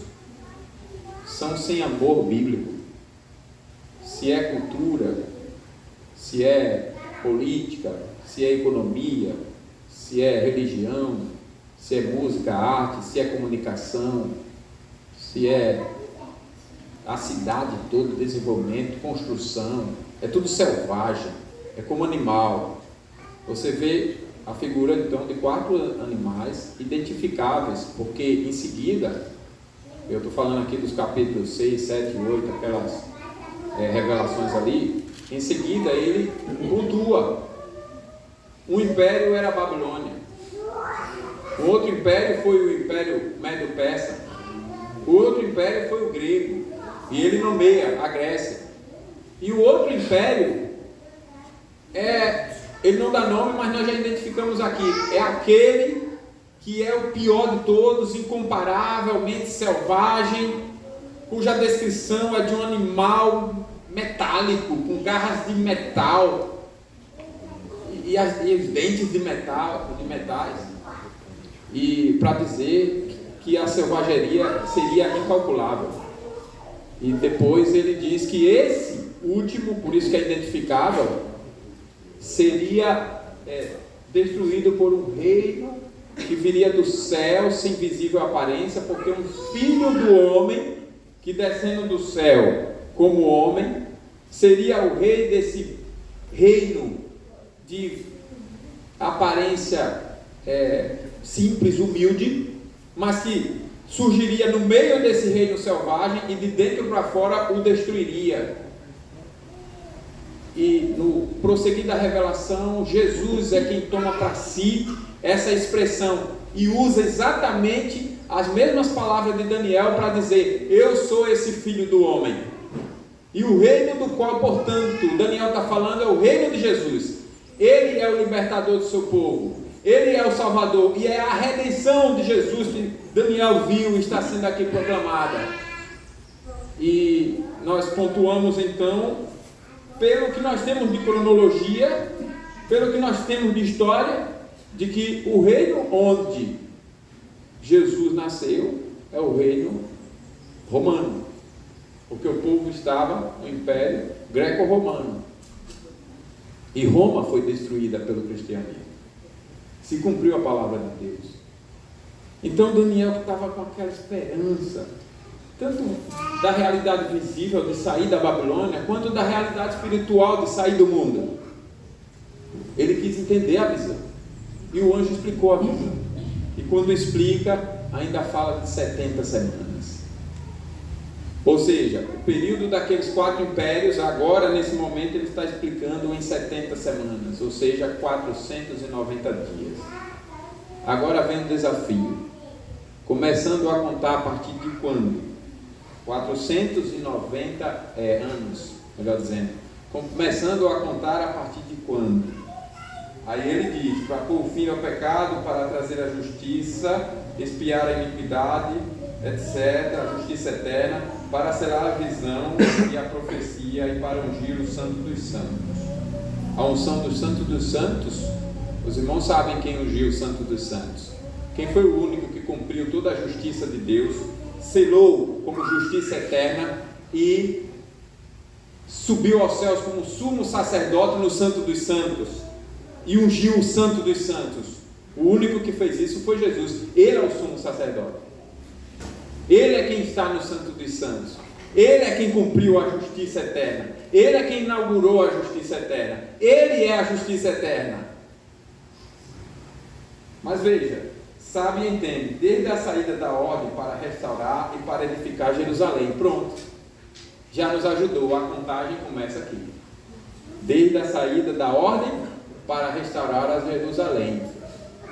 são sem amor bíblico. Se é cultura, se é política, se é economia, se é religião, se é música, arte, se é comunicação, se é a cidade toda, desenvolvimento, construção, é tudo selvagem, é como animal. Você vê a figura então de 4 animais identificáveis, porque em seguida, eu estou falando aqui dos capítulos 6, 7, 8, aquelas revelações ali, em seguida ele pontua. Um império era a Babilônia, o outro império foi o Império Médio-Persa, o outro império foi o grego, e ele nomeia a Grécia. E o outro império ele não dá nome, mas nós já identificamos aqui, é aquele que é o pior de todos, incomparavelmente selvagem, cuja descrição é de um animal metálico, com garras de metal, e os dentes de metais, e para dizer que a selvageria seria incalculável. E depois ele diz que esse último, por isso que é identificável, seria destruído por um reino que viria do céu sem visível aparência, porque um filho do homem que descendo do céu como homem seria o rei desse reino de aparência simples, humilde, mas que surgiria no meio desse reino selvagem e de dentro para fora o destruiria. E no prosseguir da revelação, Jesus é quem toma para si essa expressão e usa exatamente as mesmas palavras de Daniel para dizer: eu sou esse filho do homem. E o reino do qual, portanto, Daniel está falando é o reino de Jesus. Ele é o libertador do seu povo, ele é o salvador, e é a redenção de Jesus que Daniel viu e está sendo aqui proclamada. E nós pontuamos então, pelo que nós temos de cronologia, pelo que nós temos de história, de que o reino onde Jesus nasceu é o reino romano, porque o povo estava no Império Greco-Romano, e Roma foi destruída pelo cristianismo. Se cumpriu a palavra de Deus. Então Daniel, que estava com aquela esperança, tanto da realidade visível de sair da Babilônia, quanto da realidade espiritual de sair do mundo, ele quis entender a visão, e o anjo explicou a visão. E quando explica, ainda fala de 70 semanas. Ou seja, o período daqueles 4 impérios, agora nesse momento ele está explicando em 70 semanas, ou seja, 490 dias. Agora vem o desafio, começando a contar a partir de quando? 490 anos, melhor dizendo, começando a contar a partir de quando? Aí ele diz, para pôr fim ao pecado, para trazer a justiça, expiar a iniquidade, etc., a justiça eterna, para selar a visão e a profecia e para ungir o Santo dos Santos. A unção do Santo dos Santos, os irmãos sabem quem ungiu o Santo dos Santos. Quem foi o único que cumpriu toda a justiça de Deus, selou como justiça eterna e subiu aos céus como sumo sacerdote no Santo dos Santos e ungiu o Santo dos Santos. O único que fez isso foi Jesus. Ele é o sumo sacerdote. Ele é quem está no Santo dos Santos. Ele é quem cumpriu a justiça eterna. Ele é quem inaugurou a justiça eterna. Ele é a justiça eterna. Mas veja, sabe e entende, desde a saída da ordem para restaurar e para edificar Jerusalém, pronto, já nos ajudou, a contagem começa aqui, desde a saída da ordem para restaurar a Jerusalém.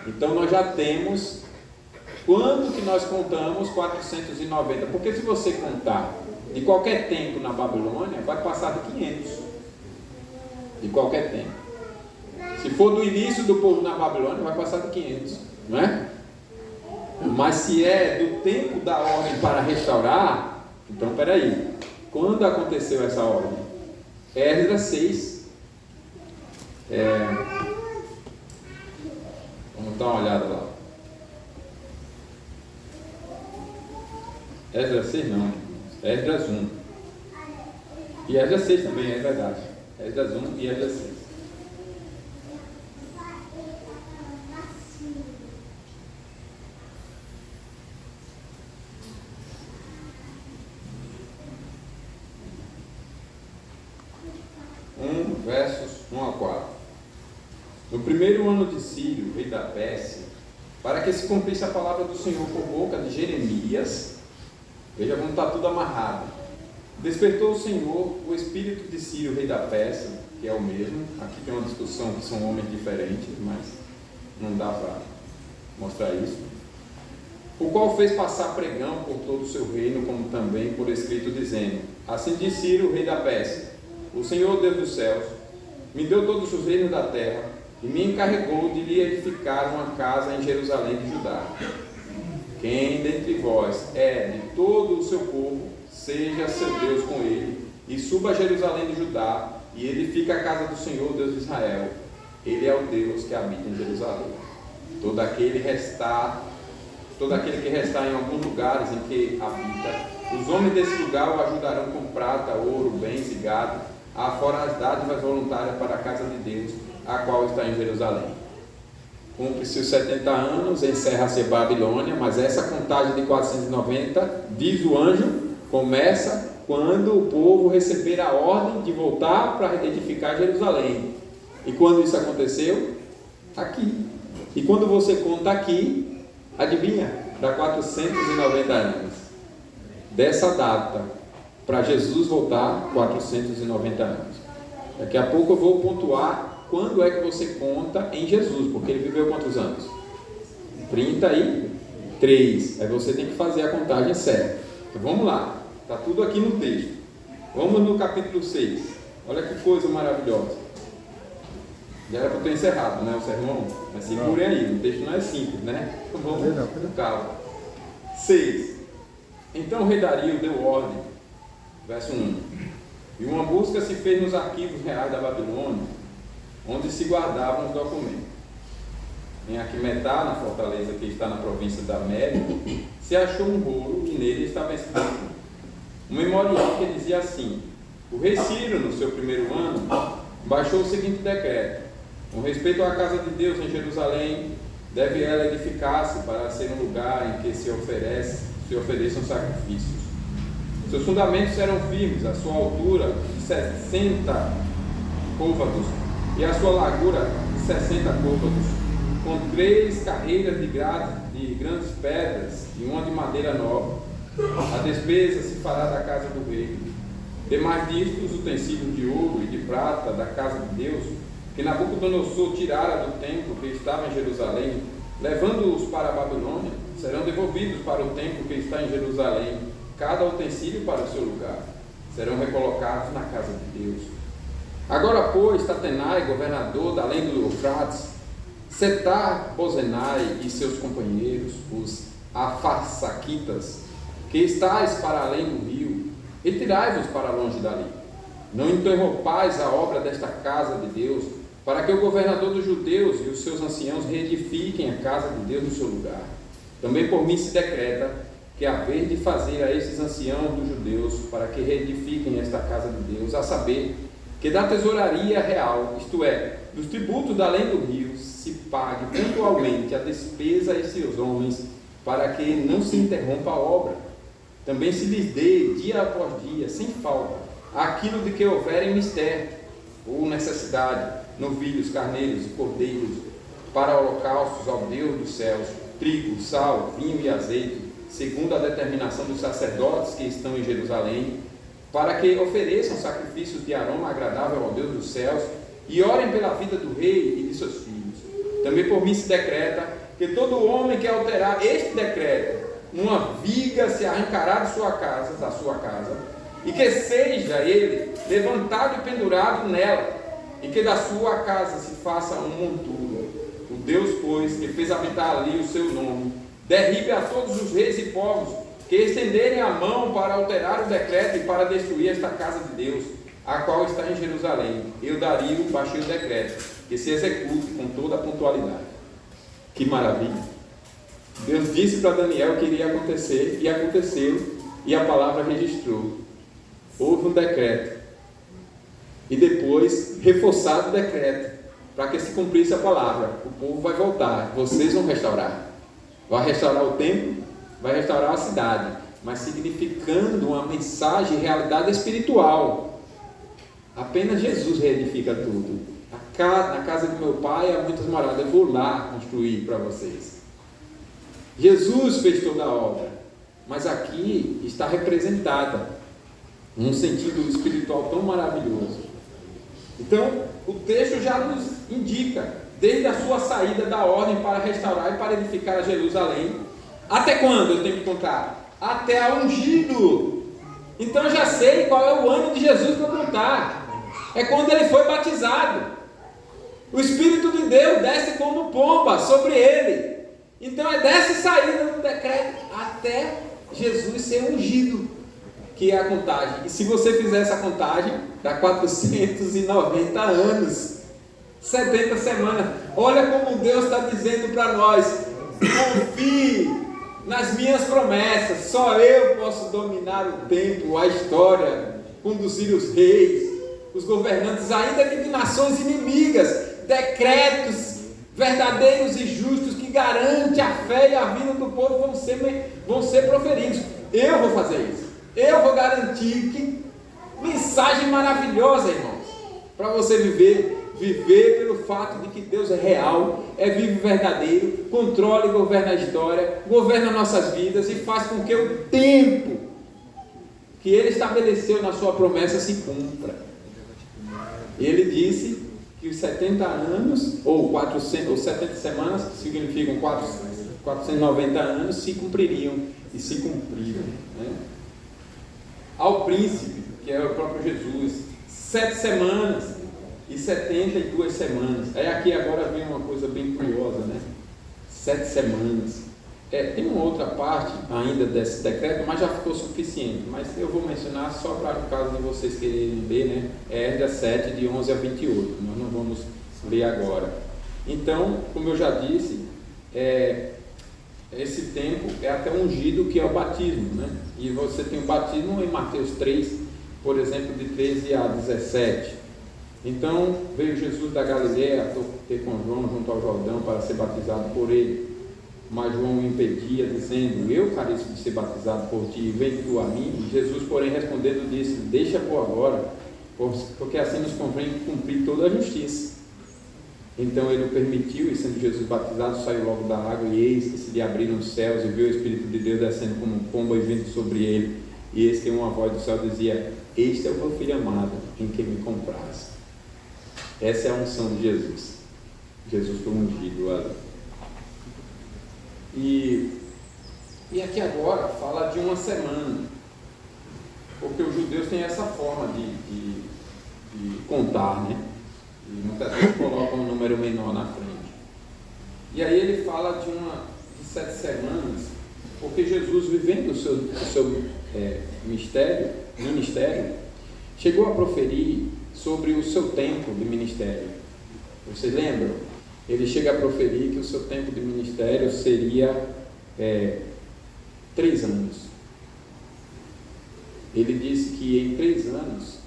Então nós já temos, quando que nós contamos 490, porque se você contar de qualquer tempo na Babilônia, vai passar de 500, de qualquer tempo. Se for do início do povo na Babilônia, vai passar de 500, não é? Mas se é do tempo da ordem para restaurar, então peraí, quando aconteceu essa ordem? Esdras 6. Vamos dar uma olhada lá. Esdras 6 não, Esdras 1. E Esdras 6 também, é verdade. Esdras 1 e Esdras 6. Versos 1 a 4. No primeiro ano de Círio, rei da Pérsia, para que se cumprisse a palavra do Senhor por boca de Jeremias, veja como está tudo amarrado, despertou o Senhor o espírito de Círio, rei da Pérsia, que é o mesmo. Aqui tem uma discussão que são homens diferentes, mas não dá para mostrar isso, o qual fez passar pregão por todo o seu reino, como também por escrito, dizendo: assim diz Círio, rei da Pérsia: o Senhor Deus dos céus me deu todos os reinos da terra e me encarregou de lhe edificar uma casa em Jerusalém de Judá. Quem dentre vós é de todo o seu povo, seja seu Deus com ele, e suba a Jerusalém de Judá e edifique a casa do Senhor Deus de Israel. Ele é o Deus que habita em Jerusalém. Todo aquele que restar em alguns lugares em que habita, os homens desse lugar o ajudarão com prata, ouro, bens e gado, afora as dádivas voluntárias para a casa de Deus, a qual está em Jerusalém. Cumpre-se os 70 anos, encerra-se a Babilônia, mas essa contagem de 490, diz o anjo, começa quando o povo receber a ordem de voltar para edificar Jerusalém. E quando isso aconteceu? Aqui. E quando você conta aqui, adivinha? Dá 490 anos. Dessa data, para Jesus voltar, 490 anos. Daqui a pouco eu vou pontuar quando é que você conta em Jesus, porque ele viveu quantos anos? 33. Aí você tem que fazer a contagem certa. Então vamos lá, está tudo aqui no texto. Vamos no capítulo 6. Olha que coisa maravilhosa. Já era para ter encerrado, né, o sermão? Mas segurem aí, o texto não é simples, né? Então vamos com calma. 6. Então o rei Dario deu ordem, verso 1: e uma busca se fez nos arquivos reais da Babilônia, onde se guardavam os documentos. Em Aquimetá, na fortaleza que está na província da Média, se achou um rolo e nele estava escrito um memorial que dizia assim: o rei Ciro, no seu primeiro ano, baixou o seguinte decreto: com respeito à casa de Deus em Jerusalém, deve ela edificar-se para ser um lugar em que se ofereçam sacrifícios. Seus fundamentos serão firmes, a sua altura de 60 côvados e a sua largura de 60 côvados, com 3 carreiras de grandes pedras e uma de madeira nova. A despesa se fará da casa do rei. Demais disto, os utensílios de ouro e de prata da casa de Deus, que Nabucodonosor tirara do templo que estava em Jerusalém, levando-os para a Babilônia, serão devolvidos para o templo que está em Jerusalém, cada utensílio para o seu lugar. Serão recolocados na casa de Deus. Agora, pois, Tatenai, governador da além do Eufrates, Setar-Bozenai e seus companheiros, os Afarsaquitas, que estáis para além do rio, retirai-vos para longe dali. Não interrompais a obra desta casa de Deus, para que o governador dos judeus e os seus anciãos reedifiquem a casa de Deus no seu lugar. Também por mim se decreta que haver de fazer a esses anciãos dos judeus para que reedifiquem esta casa de Deus, a saber, que da tesouraria real, isto é, dos tributos da além do rio, se pague pontualmente a despesa a esses homens, para que não se interrompa a obra. Também se lhes dê, dia após dia, sem falta, aquilo de que houverem mistério ou necessidade, novilhos, carneiros e cordeiros, para holocaustos ao Deus dos céus, trigo, sal, vinho e azeite, segundo a determinação dos sacerdotes que estão em Jerusalém, para que ofereçam sacrifícios de aroma agradável ao Deus dos céus e orem pela vida do rei e de seus filhos. Também por mim se decreta que todo homem que alterar este decreto, uma viga se arrancará da sua casa, e que seja ele levantado e pendurado nela, e que da sua casa se faça um monturo. O Deus, pois, que fez habitar ali o seu nome, derribe a todos os reis e povos que estenderem a mão para alterar o decreto e para destruir esta casa de Deus, a qual está em Jerusalém. Eu, Dario, baixei o decreto, que se execute com toda a pontualidade. Que maravilha! Deus disse para Daniel que iria acontecer, e aconteceu, e a palavra registrou. Houve um decreto, e depois reforçado o decreto, para que se cumprisse a palavra. O povo vai voltar, vocês vão restaurar. Vai restaurar o templo, vai restaurar a cidade, mas significando uma mensagem, realidade espiritual. Apenas Jesus reedifica tudo. Na casa do meu pai há muitas moradas, eu vou lá construir para vocês. Jesus fez toda a obra, mas aqui está representada num sentido espiritual tão maravilhoso. Então, o texto já nos indica, desde a sua saída da ordem para restaurar e para edificar Jerusalém, até quando eu tenho que contar? Até a ungido. Então eu já sei qual é o ano de Jesus para contar. É quando ele foi batizado. O Espírito de Deus desce como pomba sobre ele. Então é dessa saída do decreto até Jesus ser ungido, que é a contagem. E se você fizer essa contagem, dá 490 anos, 70 semanas. Olha como Deus está dizendo para nós: confie nas minhas promessas. Só eu posso dominar o tempo, a história, conduzir os reis, os governantes, ainda que de nações inimigas. Decretos verdadeiros e justos que garantem a fé e a vida do povo vão ser proferidos. Eu vou fazer isso. Eu vou garantir que mensagem maravilhosa, irmãos, para você viver pelo fato de que Deus é real, é vivo e verdadeiro, controla e governa a história, governa nossas vidas e faz com que o tempo que Ele estabeleceu na sua promessa se cumpra. Ele disse que os 70 anos, ou 70 semanas, que significam 490 anos, se cumpririam e se cumpriram, né? Ao príncipe, que é o próprio Jesus, 7 semanas e 72 semanas. Aí aqui agora vem uma coisa bem curiosa, né? 7 semanas. Tem uma outra parte ainda desse decreto, mas já ficou suficiente. Mas eu vou mencionar só para o caso de vocês quererem ler, né? É Esdras 7, de 11 a 28. Nós não vamos ler agora. Então, como eu já disse, esse tempo é até ungido, que é o batismo, né? E você tem o batismo em Mateus 3, por exemplo, de 13 a 17. Então, veio Jesus da Galileia ter com João junto ao Jordão para ser batizado por ele. Mas João o impedia, dizendo: eu careço de ser batizado por ti, vem tu a mim. Jesus, porém, respondendo, disse: deixa por agora, porque assim nos convém cumprir toda a justiça. Então ele o permitiu, e sendo Jesus batizado, saiu logo da água, e eis que se lhe abriram os céus, e viu o Espírito de Deus descendo como um pombo e vindo sobre ele. E eis que uma voz do céu dizia: este é o meu filho amado, em quem me compraz. Essa é a unção de Jesus. Jesus foi ungido ali. E aqui agora fala de uma semana, porque os judeus têm essa forma de contar, né? E muitas vezes colocam um número menor na frente. E aí ele fala de 7 semanas, porque Jesus, vivendo o seu ministério, chegou a proferir sobre o seu tempo de ministério. Vocês lembram? Ele chega a proferir que o seu tempo de ministério seria 3 anos. Ele disse que em 3 anos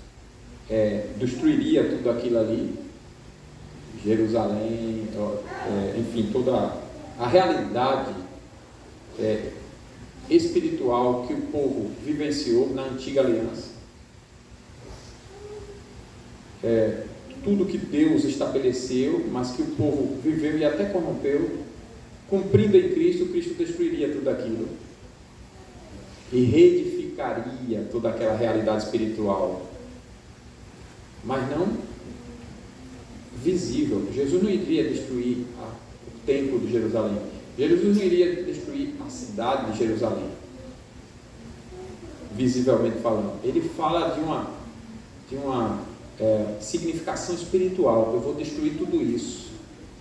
destruiria tudo aquilo ali, Jerusalém, enfim, toda a realidade espiritual que o povo vivenciou na antiga aliança. Tudo que Deus estabeleceu, mas que o povo viveu e até corrompeu, cumprindo em Cristo, Cristo destruiria tudo aquilo e reedificaria toda aquela realidade espiritual, mas não visível. Jesus não iria destruir o templo de Jerusalém. Jesus não iria destruir a cidade de Jerusalém, visivelmente falando. Ele fala de uma significação espiritual. Eu vou destruir tudo isso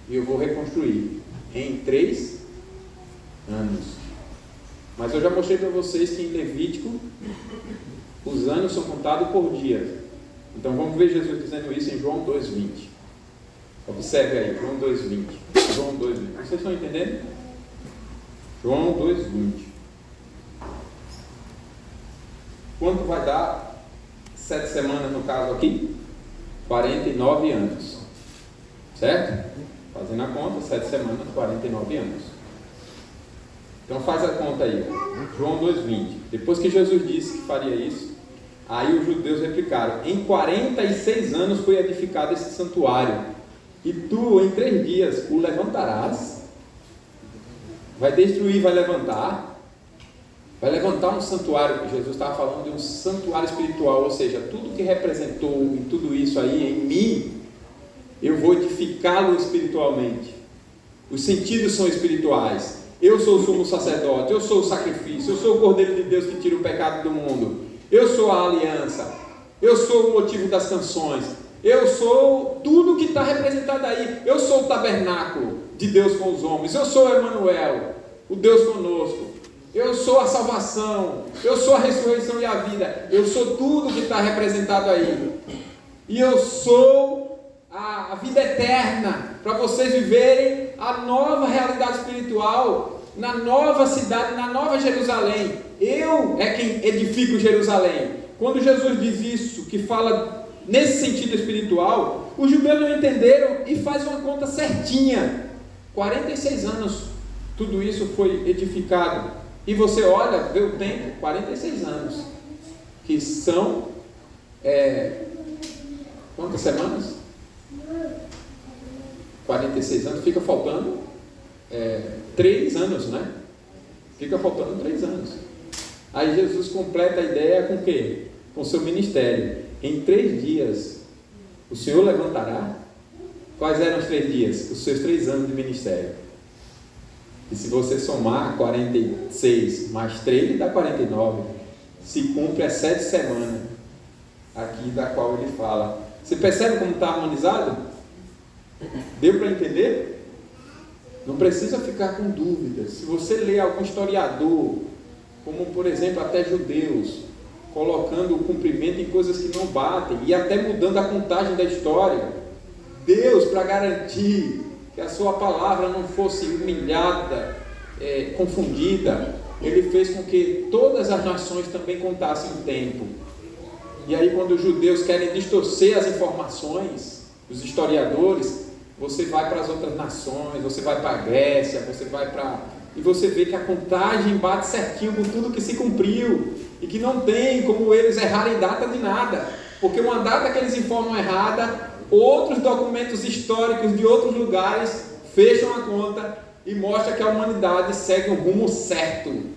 e eu vou reconstruir em 3 anos. Mas eu já mostrei para vocês que em Levítico os anos são contados por dias. Então vamos ver Jesus dizendo isso em João 2,20. Observe aí, João 2,20. João 2,20. Vocês estão entendendo? João 2,20. Quanto vai dar 7 semanas no caso aqui? 49 anos. Certo? Fazendo a conta, 7 semanas, 49 anos. Então faz a conta aí. João 2,20. Depois que Jesus disse que faria isso, aí os judeus replicaram: em 46 anos foi edificado esse santuário, e tu em 3 dias o levantarás. Vai destruir, vai levantar um santuário. Jesus estava falando de um santuário espiritual, ou seja, tudo que representou em tudo isso aí, em mim, eu vou edificá-lo espiritualmente. Os sentidos são espirituais. Eu sou o sumo sacerdote, eu sou o sacrifício, eu sou o Cordeiro de Deus que tira o pecado do mundo, eu sou a aliança, eu sou o motivo das canções, eu sou tudo que está representado aí. Eu sou o tabernáculo de Deus com os homens, eu sou Emanuel, o Deus conosco, eu sou a salvação, eu sou a ressurreição e a vida, eu sou tudo que está representado aí, e eu sou a vida eterna, para vocês viverem a nova realidade espiritual, na nova cidade, na nova Jerusalém. Eu é quem edifico Jerusalém. Quando Jesus diz isso, que fala nesse sentido espiritual, os judeus não entenderam e faz uma conta certinha. 46 anos, tudo isso foi edificado. E você olha, vê o tempo, 46 anos, que são, quantas semanas? 46 anos, fica faltando 3 anos, né? Fica faltando 3 anos. Aí Jesus completa a ideia com o quê? Com o seu ministério. Em 3 dias o Senhor levantará. Quais eram os 3 dias? Os seus 3 anos de ministério. E se você somar 46 mais 3, dá 49. Se cumpre as 7 semanas aqui da qual ele fala. Você percebe como está harmonizado? Deu para entender? Não precisa ficar com dúvidas. Se você ler algum historiador, como por exemplo até judeus, colocando o cumprimento em coisas que não batem e até mudando a contagem da história, Deus, para garantir que a sua palavra não fosse humilhada, confundida, ele fez com que todas as nações também contassem o tempo. E aí quando os judeus querem distorcer as informações, os historiadores, você vai para as outras nações, você vai para a Grécia, você vai para... e você vê que a contagem bate certinho com tudo que se cumpriu, e que não tem como eles errarem data de nada, porque uma data que eles informam errada outros documentos históricos de outros lugares fecham a conta e mostram que a humanidade segue um rumo certo.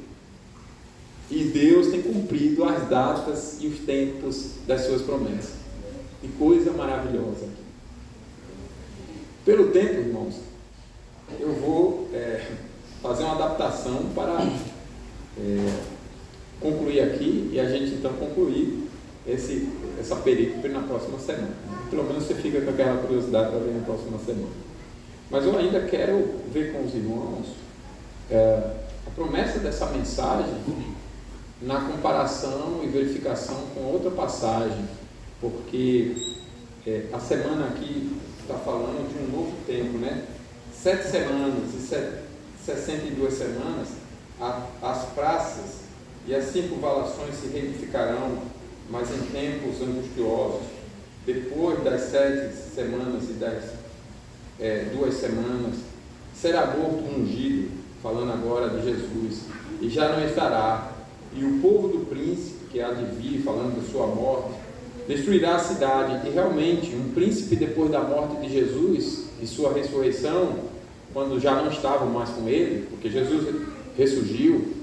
E Deus tem cumprido as datas e os tempos das suas promessas. Que coisa maravilhosa. Pelo tempo, irmãos, eu vou fazer uma adaptação para concluir aqui e a gente então concluir essa perícope na próxima semana. Pelo menos você fica com aquela curiosidade para ver na próxima semana. Mas eu ainda quero ver com os irmãos a promessa dessa mensagem na comparação e verificação com outra passagem, porque a semana aqui está falando de um novo tempo, né? 7 semanas e 62 semanas, as praças e as circunvalações se reedificarão, mas em tempos angustiosos. Depois das 7 semanas e das 2 semanas, será morto um ungido, falando agora de Jesus, e já não estará. E o povo do príncipe, que há de vir, falando da sua morte, destruirá a cidade. E realmente, um príncipe depois da morte de Jesus e sua ressurreição, quando já não estavam mais com ele, porque Jesus ressurgiu,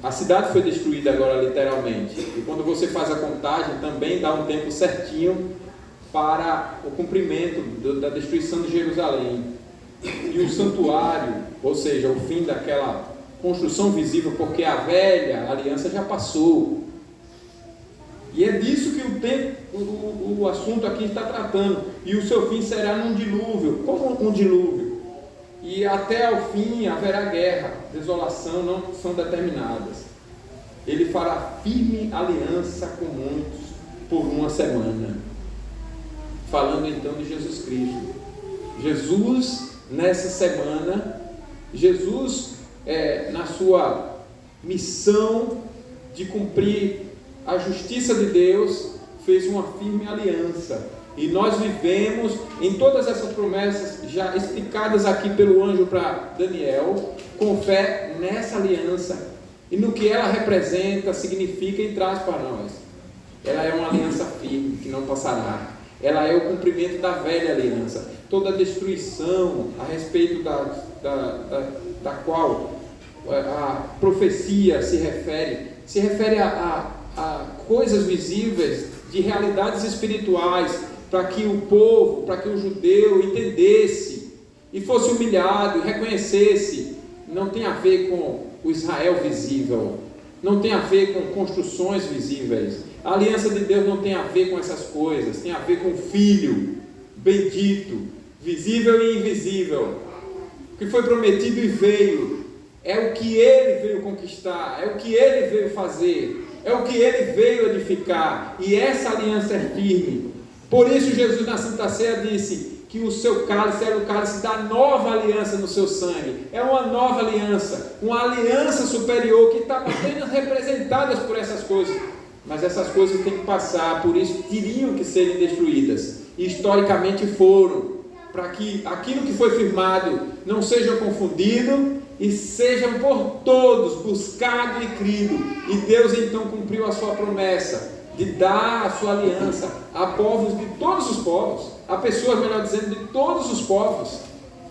a cidade foi destruída agora literalmente. E quando você faz a contagem, também dá um tempo certinho para o cumprimento da destruição de Jerusalém. E o santuário, ou seja, o fim daquela construção visível, porque a velha aliança já passou. E é disso que o assunto aqui está tratando. E o seu fim será num dilúvio. Como um dilúvio? E até ao fim haverá guerra, desolação, não são determinadas. Ele fará firme aliança com muitos por uma semana. Falando então de Jesus Cristo. Jesus, nessa semana, na sua missão de cumprir a justiça de Deus, fez uma firme aliança. E nós vivemos em todas essas promessas já explicadas aqui pelo anjo para Daniel, com fé nessa aliança e no que ela representa, significa e traz para nós. Ela é uma aliança firme que não passará. Ela é o cumprimento da velha aliança. Toda a destruição a respeito da qual a profecia se refere a coisas visíveis, de realidades espirituais, para que o povo, para que o judeu entendesse e fosse humilhado e reconhecesse. Não tem a ver com o Israel visível, não tem a ver com construções visíveis. A aliança de Deus não tem a ver com essas coisas, tem a ver com o Filho bendito, visível e invisível, que foi prometido e veio. É o que Ele veio conquistar, é o que Ele veio fazer, é o que Ele veio edificar, e essa aliança é firme. Por isso Jesus na Santa Ceia disse que o seu cálice era o cálice da nova aliança no seu sangue. É uma nova aliança, uma aliança superior que está apenas representadas por essas coisas, mas essas coisas têm que passar, por isso teriam que serem destruídas, e historicamente foram, para que aquilo que foi firmado não seja confundido e seja por todos buscado e crido. E Deus então cumpriu a sua promessa de dar a sua aliança a povos de todos os povos, a pessoas, melhor dizendo, de todos os povos.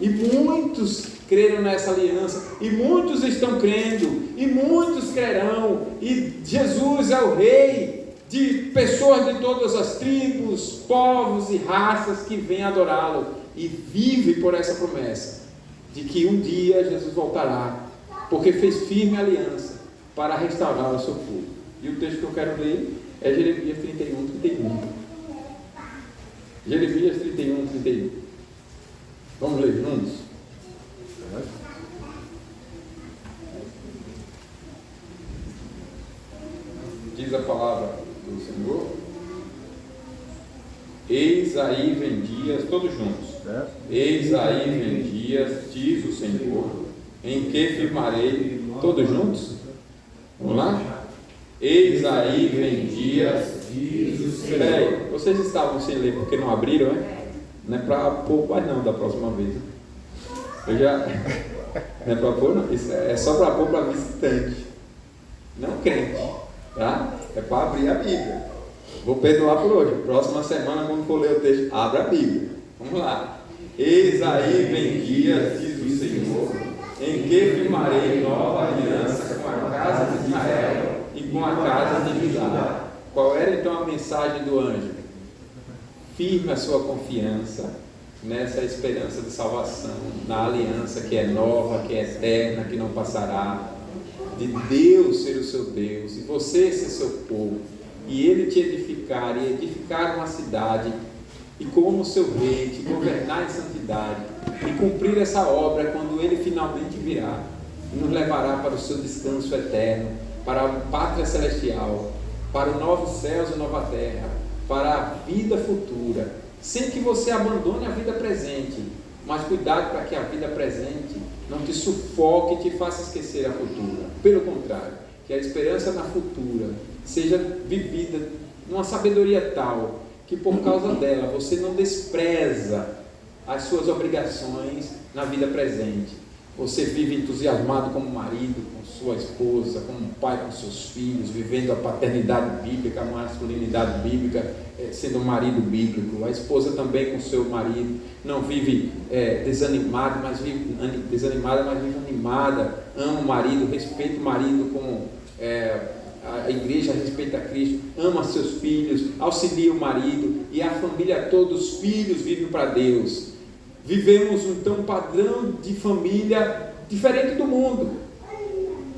E muitos creram nessa aliança, e muitos estão crendo, e muitos crerão. E Jesus é o Rei de pessoas de todas as tribos, povos e raças que vêm adorá-lo, e vive por essa promessa de que um dia Jesus voltará, porque fez firme aliança para restaurar o seu povo. E o texto que eu quero ler é Jeremias 31, 31. Jeremias 31, 31. Vamos ler juntos? Diz a palavra do Senhor: eis aí vem dias, todos juntos. Eis aí vem dias, diz o Senhor, em que firmarei, todos juntos? Vamos lá? Eis aí vem dias, diz o Senhor. Peraí, vocês estavam sem ler porque não abriram, é? Não é para pôr, mas não, da próxima vez. Eu já. Não é para pôr, não. Isso é só para pôr para visitante, não crente, tá? É para abrir a Bíblia. Vou perdoar por hoje. Próxima semana, quando for ler o texto, abra a Bíblia. Vamos lá. Eis aí vem dias, diz o Senhor, em que firmarei nova aliança com a casa de Israel e com a casa de Judá. Qual era então a mensagem do anjo? Firme a sua confiança nessa esperança de salvação, na aliança que é nova, que é eterna, que não passará, de Deus ser o seu Deus, e você ser seu povo, e Ele te edificar, e edificar uma cidade, e como seu rei, te governar em santidade, e cumprir essa obra quando Ele finalmente virá, e nos levará para o seu descanso eterno, para a pátria celestial, para os novos céus e nova terra, para a vida futura, sem que você abandone a vida presente, mas cuidado para que a vida presente não te sufoque e te faça esquecer a futura. Pelo contrário, que a esperança na futura seja vivida numa sabedoria tal que por causa dela você não despreza as suas obrigações na vida presente. Você vive entusiasmado como marido, com sua esposa, como pai com seus filhos, vivendo a paternidade bíblica, a masculinidade bíblica, sendo um marido bíblico. A esposa também com seu marido, não vive desanimada, mas vive animada, ama o marido, respeita o marido como a igreja respeita a Cristo, ama seus filhos, auxilia o marido e a família toda, os filhos vivem para Deus. Vivemos então um padrão de família diferente do mundo,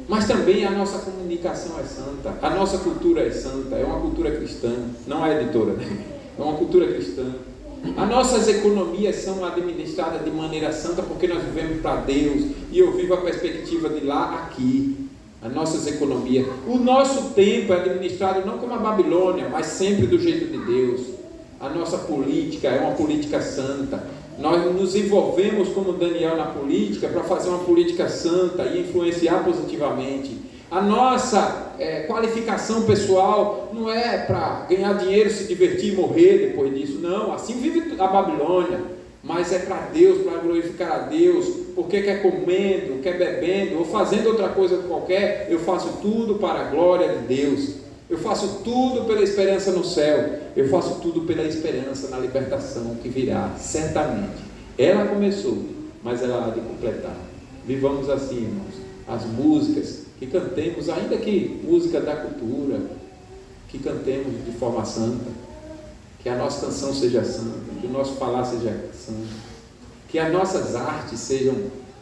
mas também a nossa comunicação é santa, a nossa cultura é santa, é uma cultura cristã, não é editora, né? É uma cultura cristã. As nossas economias são administradas de maneira santa porque nós vivemos para Deus, e eu vivo a perspectiva de lá aqui. As nossas economias, o nosso tempo é administrado não como a Babilônia, mas sempre do jeito de Deus. A nossa política é uma política santa. Nós nos envolvemos como Daniel na política para fazer uma política santa e influenciar positivamente. A nossa qualificação pessoal não é para ganhar dinheiro, se divertir e morrer depois disso, não. Assim vive a Babilônia, mas é para Deus, para glorificar a Deus, porque quer comendo, quer bebendo, ou fazendo outra coisa qualquer, eu faço tudo para a glória de Deus. Eu faço tudo pela esperança no céu. Eu faço tudo pela esperança na libertação que virá, certamente. Ela começou, mas ela há de completar. Vivamos assim, irmãos. As músicas que cantemos, ainda que música da cultura, que cantemos de forma santa, que a nossa canção seja santa, que o nosso falar seja santo, que as nossas artes sejam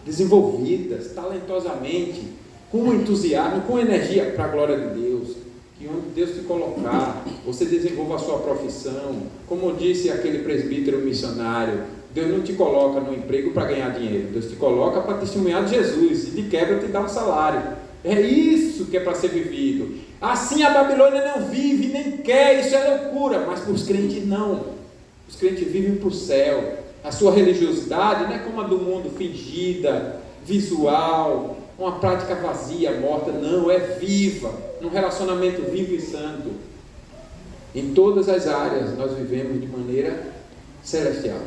desenvolvidas talentosamente, com entusiasmo, com energia para a glória de Deus. Que onde Deus te colocar, você desenvolva a sua profissão. Como disse aquele presbítero missionário, Deus não te coloca no emprego para ganhar dinheiro, Deus te coloca para testemunhar de Jesus, e de quebra te dá um salário. É isso que é para ser vivido. Assim a Babilônia não vive, nem quer, isso é loucura, mas para os crentes não. Os crentes vivem para o céu. A sua religiosidade não é como a do mundo, fingida, visual, uma prática vazia, morta, não, é viva, num relacionamento vivo e santo. Em todas as áreas nós vivemos de maneira celestial,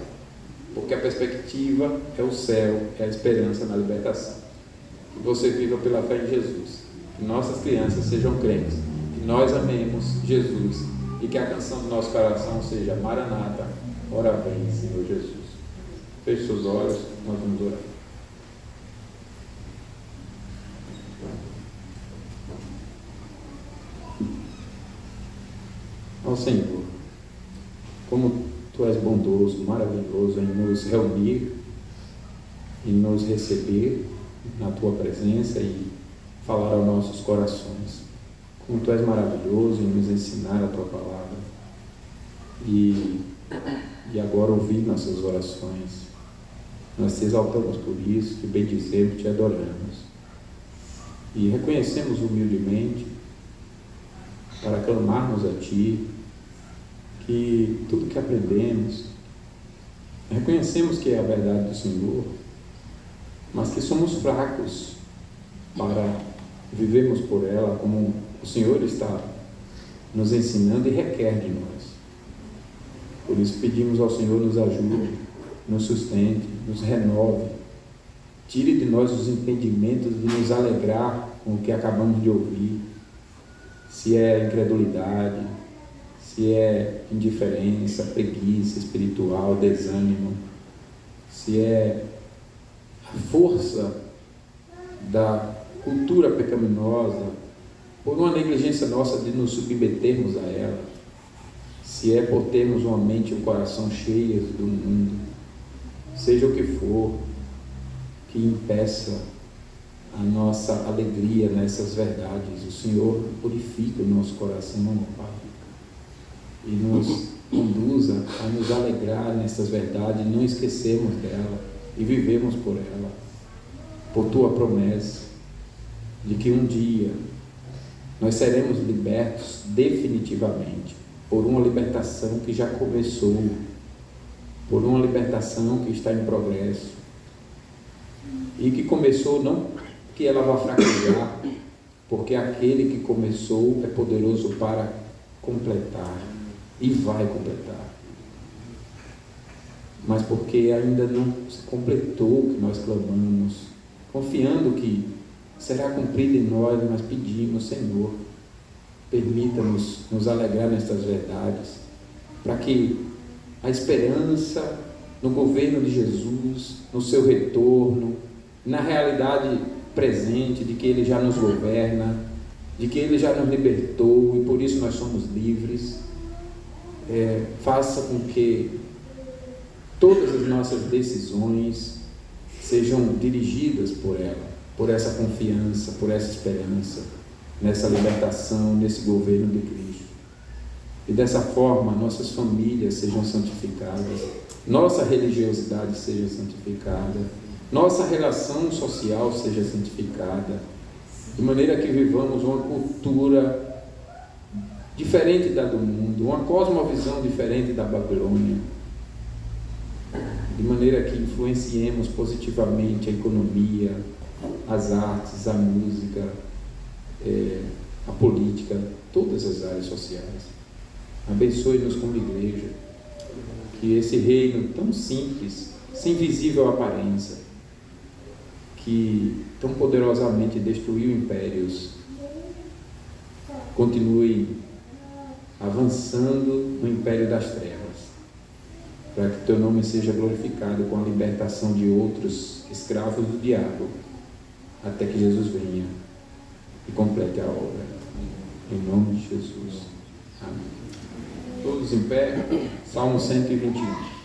porque a perspectiva é o céu, é a esperança na libertação. Que você viva pela fé em Jesus, que nossas crianças sejam crentes, que nós amemos Jesus, e que a canção do nosso coração seja Maranata, ora vem, Senhor Jesus. Feche seus olhos, nós vamos orar. Ó Senhor, como Tu és bondoso, maravilhoso em nos reunir, em nos receber na Tua presença e falar aos nossos corações. Como Tu és maravilhoso em nos ensinar a Tua palavra e agora ouvir nossas orações. Nós te exaltamos por isso, te bendizemos, te adoramos e reconhecemos humildemente para clamarmos a Ti, que tudo que aprendemos, reconhecemos que é a verdade do Senhor, mas que somos fracos para vivermos por ela como o Senhor está nos ensinando e requer de nós. Por isso pedimos ao Senhor, nos ajude, nos sustente, nos renove, tire de nós os impedimentos de nos alegrar com o que acabamos de ouvir, se é incredulidade, se se é indiferença, preguiça espiritual, desânimo, se é a força da cultura pecaminosa, por uma negligência nossa de nos submetermos a ela, se é por termos uma mente e um coração cheios do mundo, seja o que for que impeça a nossa alegria nessas verdades, o Senhor purifica o nosso coração, Pai, e nos conduza a nos alegrar nessas verdades, não esquecermos dela e vivemos por ela, por Tua promessa de que um dia nós seremos libertos definitivamente, por uma libertação que já começou, por uma libertação que está em progresso, e que começou não que ela vá fraquejar, porque aquele que começou é poderoso para completar, e vai completar, mas porque ainda não se completou o que nós clamamos, confiando que será cumprido em nós, mas pedimos, Senhor, permita-nos nos alegrar nestas verdades, para que a esperança no governo de Jesus, no seu retorno, na realidade presente de que Ele já nos governa, de que Ele já nos libertou e por isso nós somos livres, faça com que todas as nossas decisões sejam dirigidas por ela, por essa confiança, por essa esperança, nessa libertação, nesse governo de Cristo. E dessa forma, nossas famílias sejam santificadas, nossa religiosidade seja santificada, nossa relação social seja santificada, de maneira que vivamos uma cultura diferente da do mundo, uma cosmovisão diferente da Babilônia, de maneira que influenciemos positivamente a economia, as artes, a música, a política, todas as áreas sociais. Abençoe-nos como igreja, que esse reino tão simples, sem visível aparência, que tão poderosamente destruiu impérios, continue avançando no império das trevas, para que Teu nome seja glorificado com a libertação de outros escravos do diabo, até que Jesus venha e complete a obra. Em nome de Jesus. Amém. Todos em pé. Salmo 121.